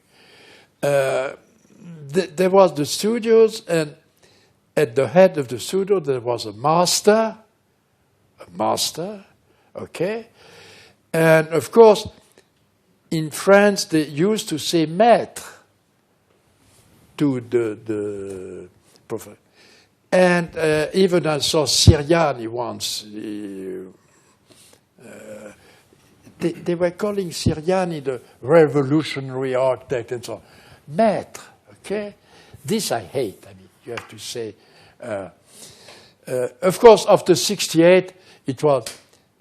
There was the studios, and at the head of the studio there was a master, okay? And of course, in France they used to say maître to the professor. And even I saw Siriani once. They were calling Siriani the revolutionary architect and so on. Maître, okay? This I hate. I mean, you have to say. Of course, after '68, it was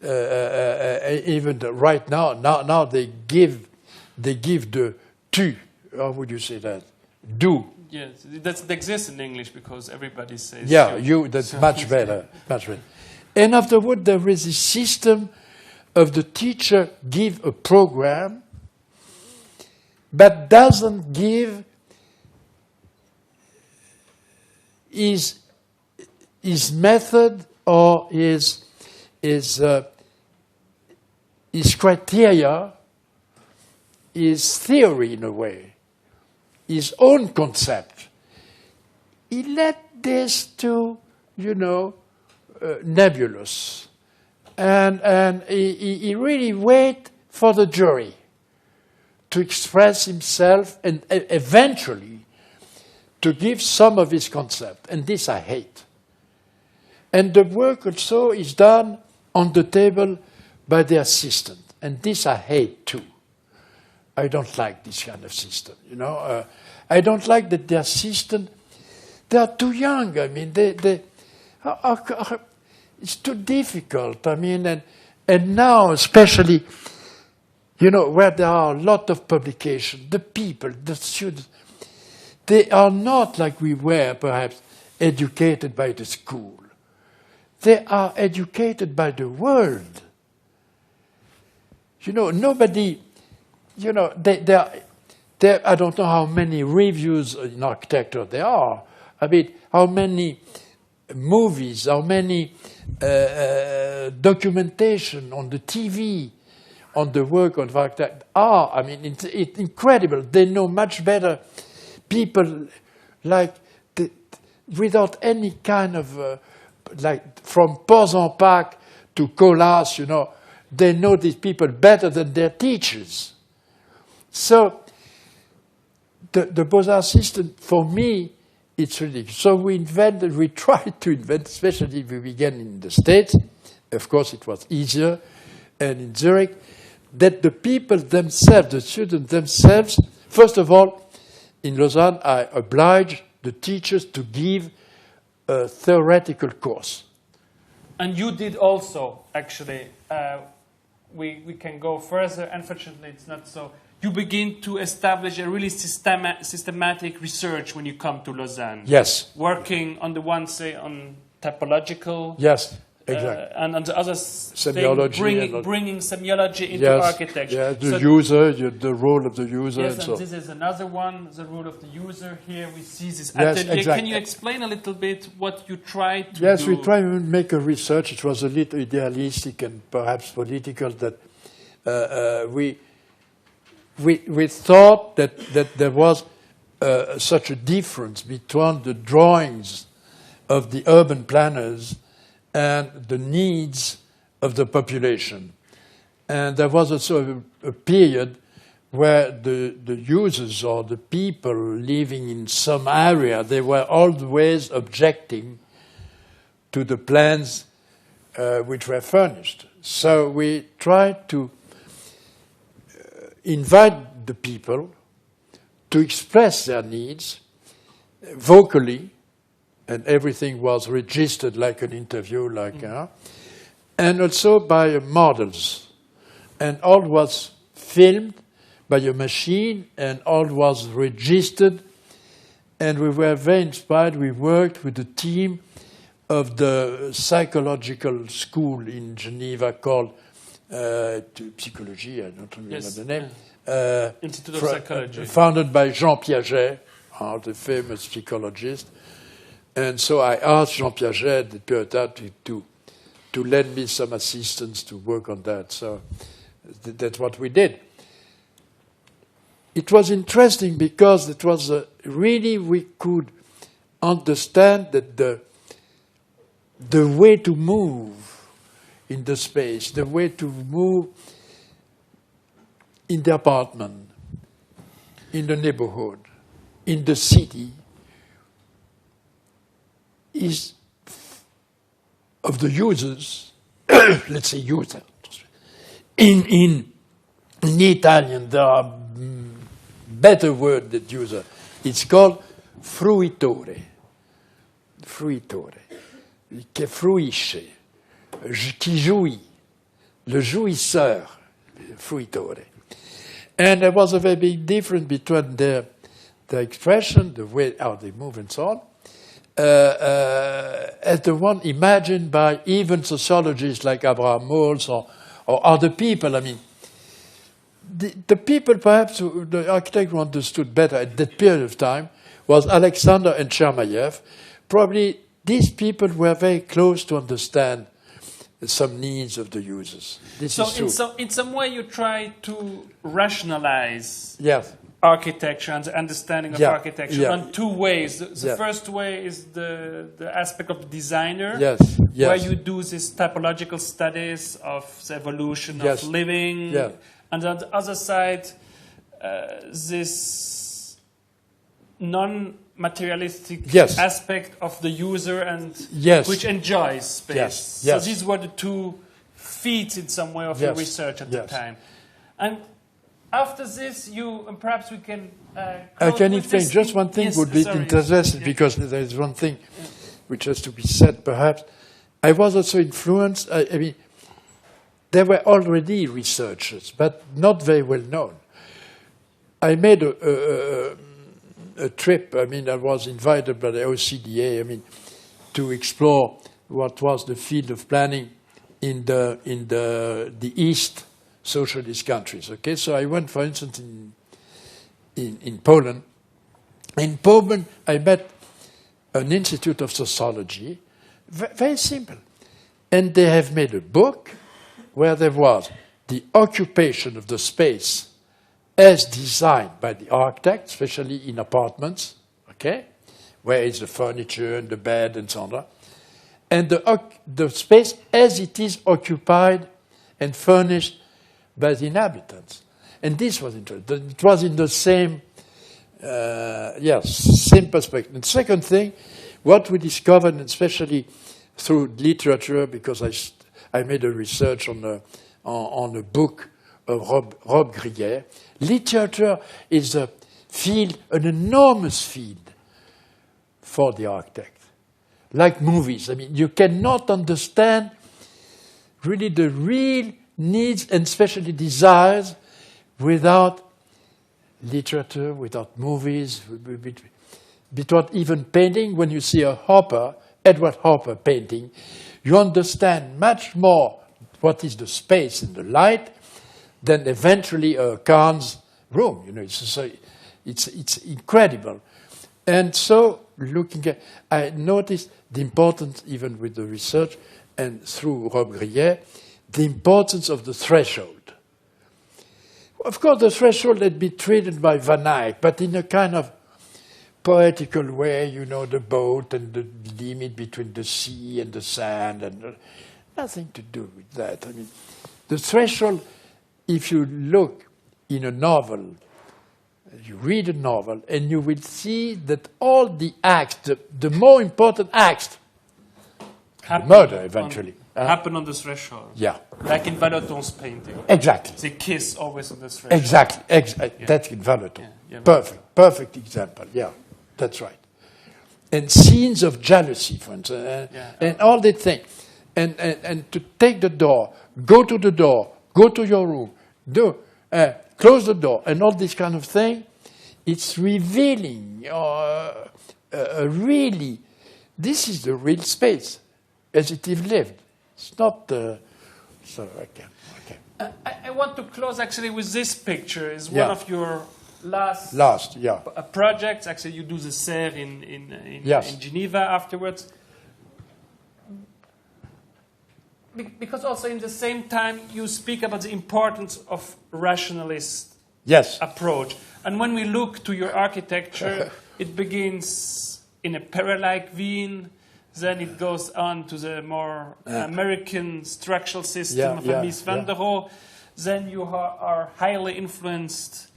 even right now. Now they give the tu. How would you say that? Do. Yes, that exists in English because everybody says. Yeah, that's much better, much better. And afterward, there is a system of the teacher give a program, but doesn't give his method or his criteria, his theory in a way, his own concept. He let this to, nebulous. And he really wait for the jury to express himself and eventually to give some of his concept. And this I hate. And the work also is done on the table by the assistant. And this I hate too. I don't like this kind of system, I don't like that the assistant, they are too young. I mean, it's too difficult. I mean, and now especially, where there are a lot of publications, the people, the students, they are not like we were, perhaps, educated by the school. They are educated by the world. Nobody, I don't know how many reviews in architecture there are. I mean, how many movies, how many documentation on the TV, on the work of architects are. I mean, it's incredible. They know much better people without any kind of, from Port-en-Pac to Colas, they know these people better than their teachers. So the Beaux-Arts system, for me, it's ridiculous. So we tried to invent, especially if we began in the States, of course it was easier, and in Zurich, that the people themselves, the students themselves, first of all, in Lausanne, I obliged the teachers to give a theoretical course. And you did also, actually. We can go further. Unfortunately, it's not so. You begin to establish a really systematic research when you come to Lausanne. Yes. Working on the one, say, on typological. Yes, exactly. And on the other semiology, bringing semiology into architecture. Yeah, the user, the role of the user. Yes, and and so. this is another one, the role of the user. Here we see this Yes, atelier. exactly. Can you explain a little bit what you tried to do? Yes, we tried to make a research. It was a little idealistic and perhaps political. That we thought that there was such a difference between the drawings of the urban planners and the needs of the population. And there was also a period where the users or the people living in some area, they were always objecting to the plans which were furnished. So we tried to invite the people to express their needs vocally, and everything was registered like an interview, and also by models. And all was filmed by a machine, and all was registered. And we were very inspired. We worked with a team of the psychological school in Geneva called Psychologie, I don't remember the name. Institute of Psychology. Founded by Jean Piaget, the famous psychologist. And so I asked Jean Piaget at the period of time to lend me some assistance to work on that. So that's what we did. It was interesting because it was really we could understand that the way to move in the space, the way to move in the apartment, in the neighborhood, in the city, is of the users, let's say user. In Italian, there are better word than user. It's called fruitore. Fruitore. Che fruisce. Qui jouit. Le jouisseur. Fruitore. And there was a very big difference between the expression, the way how they move and so on, as the one imagined by even sociologists like Abraham Moles or other people. I mean, the people perhaps the architect who understood better at that period of time was Alexander and Chermayeff. Probably these people were very close to understand some needs of the users. This is true. In some way you try to rationalize architecture and the understanding of architecture in two ways. The first way is the aspect of the designer, where you do these typological studies of the evolution of living, and on the other side, this non-materialistic aspect of the user and which enjoys space. So these were the two feet in some way of your research at the time. And after this, and perhaps we can... I can explain. Just one thing would be interesting, because there is one thing which has to be said, perhaps. I was also influenced. I mean, there were already researchers, but not very well known. I made a trip. I mean, I was invited by the OCDA, I mean, to explore what was the field of planning in the East socialist countries. Okay, so I went, for instance, in Poland. In Poland, I met an institute of sociology, very simple, and they have made a book where there was the occupation of the space as designed by the architect, especially in apartments, okay, where is the furniture and the bed and so on, and the space as it is occupied and furnished by the inhabitants. And this was interesting. It was in the same, same perspective. And second thing, what we discovered, especially through literature, because I made a research on a book of Rob Gruyère. Literature is a field, an enormous field for the architect. like movies. I mean, you cannot understand really the real needs and especially desires without literature, without movies, without even painting. When you see a Edward Hopper painting, you understand much more what is the space and the light than eventually a Kahn's room. You know, it's incredible. And so, looking at, I noticed the importance, even with the research and through Rob Grillet, the importance of the threshold. Of course, the threshold had been treated by Van Eyck, but in a kind of poetical way, you know, the boat and the limit between the sea and the sand, and nothing to do with that. I mean, the threshold, if you look in a novel, you read a novel, and you will see that all the acts, the more important acts, murder eventually. Happen on the threshold. Yeah. Like in Vallotton's painting. Exactly. They kiss always on the threshold. Exactly. Yeah. That's in Vallotton. Yeah. Perfect example. Yeah, that's right. And scenes of jealousy, for instance, and all that thing. And to take the door, go to the door, go to your room, close the door, and all this kind of thing, it's revealing really, this is the real space as it is lived. It's not I want to close actually with this picture. It's one of your last projects. Actually, you do the Serre in Geneva afterwards. Because also in the same time you speak about the importance of rationalist approach. And when we look to your architecture, it begins in a Perra-like Wien, then it goes on to the more American structural system of Mies van der Rohe. Then you are highly influenced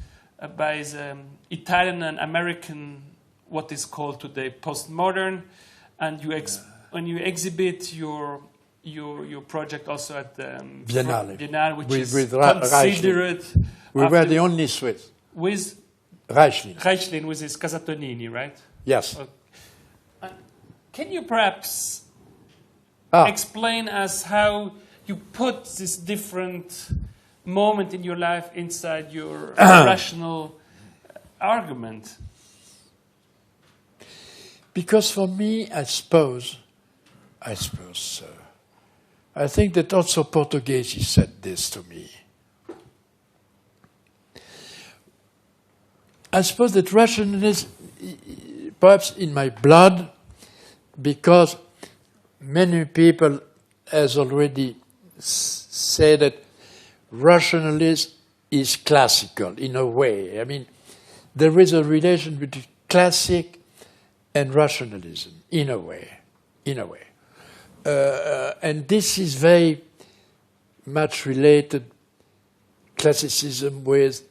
by the Italian and American, what is called today postmodern, and when you exhibit your project also at the Biennale, which is considered. We were the only Swiss. With Reichling with his Casatonini, right? Yes. Okay. Can you perhaps explain us how you put this different moment in your life inside your rational argument? Because for me, I suppose so. I think that also Portuguese said this to me. I suppose that rationalism, perhaps in my blood, because many people has already said that rationalism is classical in a way. I mean, there is a relation between classic and rationalism in a way. And this is very much related, classicism with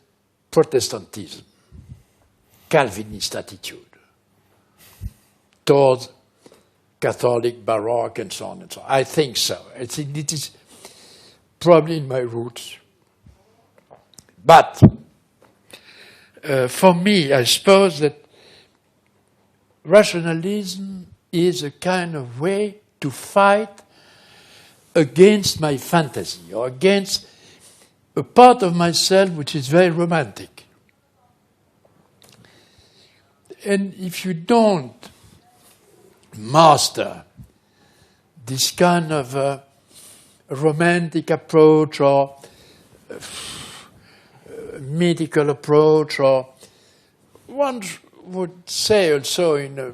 Protestantism, Calvinist attitude towards Catholic, Baroque, and so on and so on. I think so. I think it is probably in my roots. But for me, I suppose that rationalism is a kind of way to fight against my fantasy or against a part of myself which is very romantic. And if you don't master this kind of romantic approach or mythical approach, or one would say also in a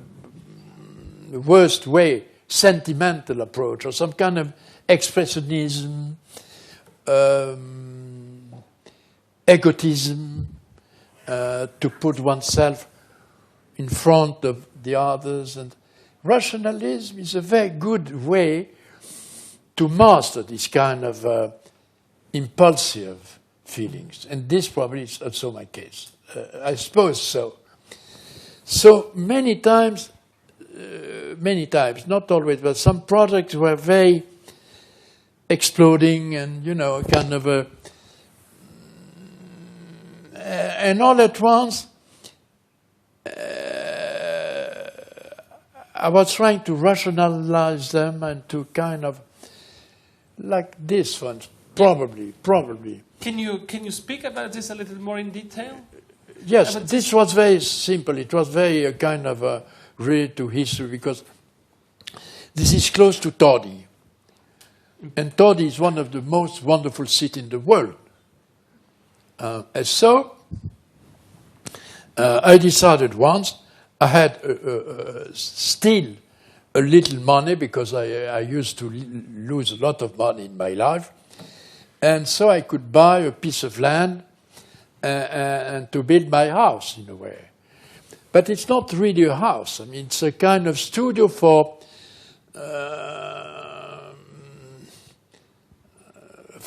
worst way, sentimental approach, or some kind of expressionism, egotism, to put oneself in front of the others. And rationalism is a very good way to master this kind of impulsive feelings. And this probably is also my case. I suppose so. So many times, not always, but some projects were very exploding and, kind of a... and all at once, I was trying to rationalize them and to kind of, like this one, probably. Can you speak about this a little more in detail? Yes, this was very simple. It was very kind of related to history because this is close to Todi. And Todi is one of the most wonderful cities in the world. And so I decided once, I had still a little money because I used to lose a lot of money in my life. And so I could buy a piece of land and to build my house in a way. But it's not really a house. I mean, it's a kind of studio for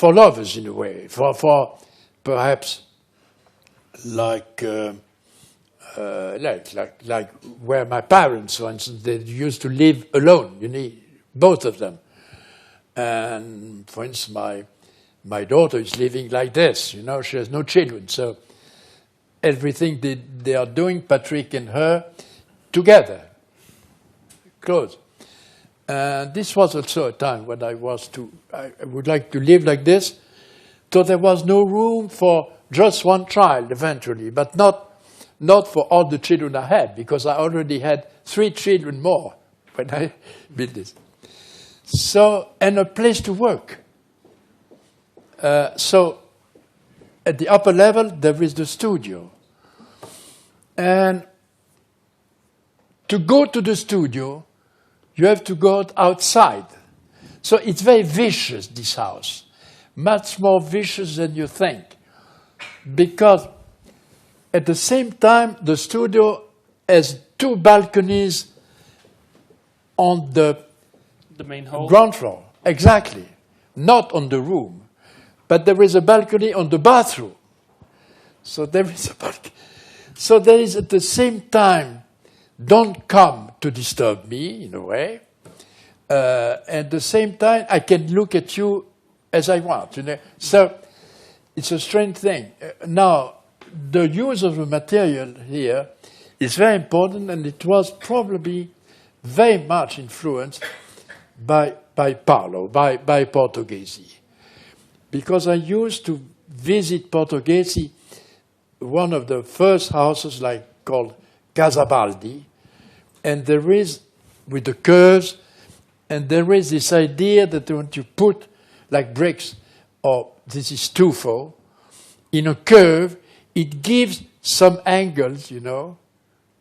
lovers in a way, for perhaps like where my parents, for instance, they used to live alone. You need both of them. And for instance, my daughter is living like this. You know, she has no children, so everything they are doing, Patrick and her, together, close. And this was also a time when I would like to live like this. So there was no room for just one child eventually, but not for all the children I had, because I already had 3 children more when I built this. So, and a place to work. So at the upper level, there is the studio. And to go to the studio, you have to go outside. So it's very vicious, this house. Much more vicious than you think. Because at the same time, the studio has 2 balconies on the main hall. Ground floor. Exactly. Not on the room. But there is a balcony on the bathroom. So there is a balcony. So there is at the same time, don't come to disturb me, in a way. At the same time, I can look at you as I want. You know? So it's a strange thing. Now, the use of the material here is very important, and it was probably very much influenced by Paolo, by Portoghesi. Because I used to visit Portoghesi, one of the first houses called Casabaldi, and there is, with the curves, and there is this idea that when you put like bricks, or this is tufo, in a curve, it gives some angles, you know.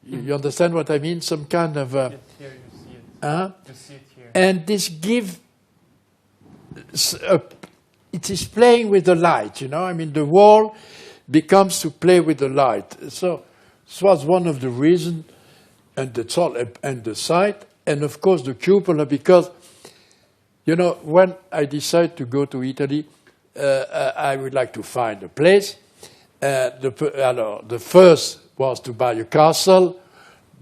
You understand what I mean? Some kind of... Here you see it. You see it here. And this gives... it is playing with the light, you know. I mean, the wall becomes to play with the light. So this was one of the reasons, and that's all, and the site, and of course the cupola, because, you know, when I decided to go to Italy, I would like to find a place. The first was to buy a castle.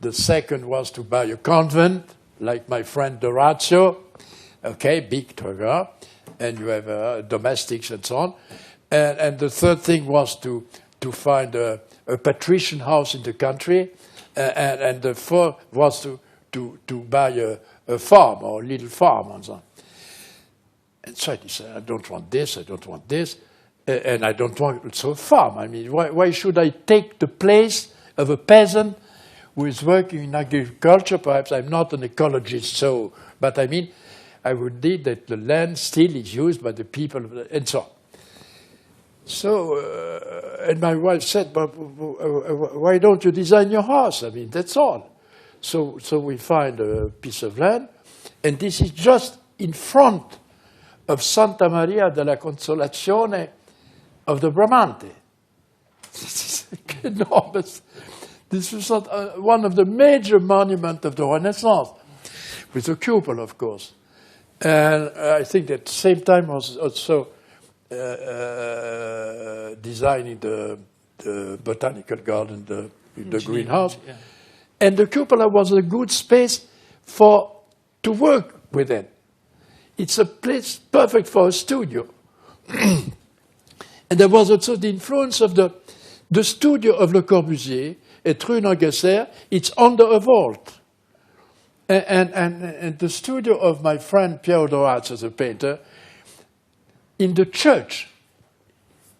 The second was to buy a convent, like my friend Dorazio. Okay, big toga. And you have domestics and so on. And the third thing was to find a patrician house in the country. And the fourth was to buy a farm, or a little farm and so on. And so I decided, I don't want this, and I don't want also a farm. I mean, why should I take the place of a peasant who is working in agriculture? Perhaps I'm not an ecologist, but I mean, I would need that the land still is used by the people, and so on. So, and my wife said, but why don't you design your house? I mean, that's all. So we find a piece of land, and this is just in front of Santa Maria della Consolazione of the Bramante. This is enormous. This was one of the major monuments of the Renaissance, with a cupola, of course. And I think at the same time was also designing the botanical garden, the greenhouse. Yeah. And the cupola was a good space to work within. It's a place perfect for a studio. And there was also the influence of the studio of Le Corbusier at Rue Langasser. It's under a vault. And the studio of my friend Pierre Odoratz as a painter, in the church,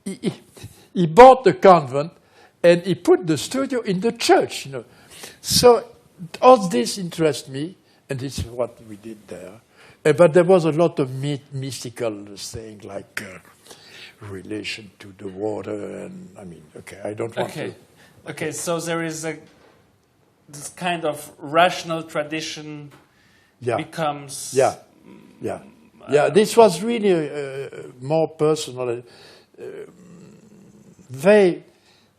he bought the convent and he put the studio in the church, you know. So all this interests me, and this is what we did there. But there was a lot of mystical thing, like relation to the water, and I mean, okay, I don't want to... Okay, so there is this kind of rational tradition becomes... Yeah, this was really more personal, very,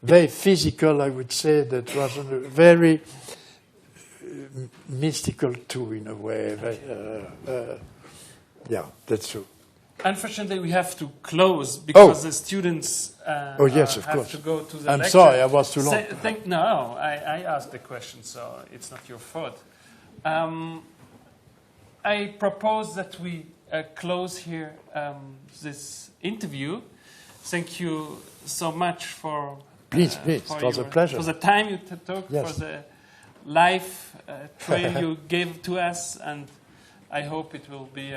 very physical, I would say. That was very mystical too, in a way. Yeah, that's true. Unfortunately, we have to close because the students yes, of have course. to go to the I'm lecture. sorry, I was too long. No, I asked the question, so it's not your fault. I propose that we close here this interview. Thank you so much for... Please, it was a pleasure. For the time you took, Yes. for the life trail you gave to us, and I hope it will be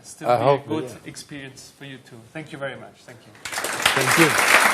still be a good experience for you too. Thank you very much. Thank you. Thank you.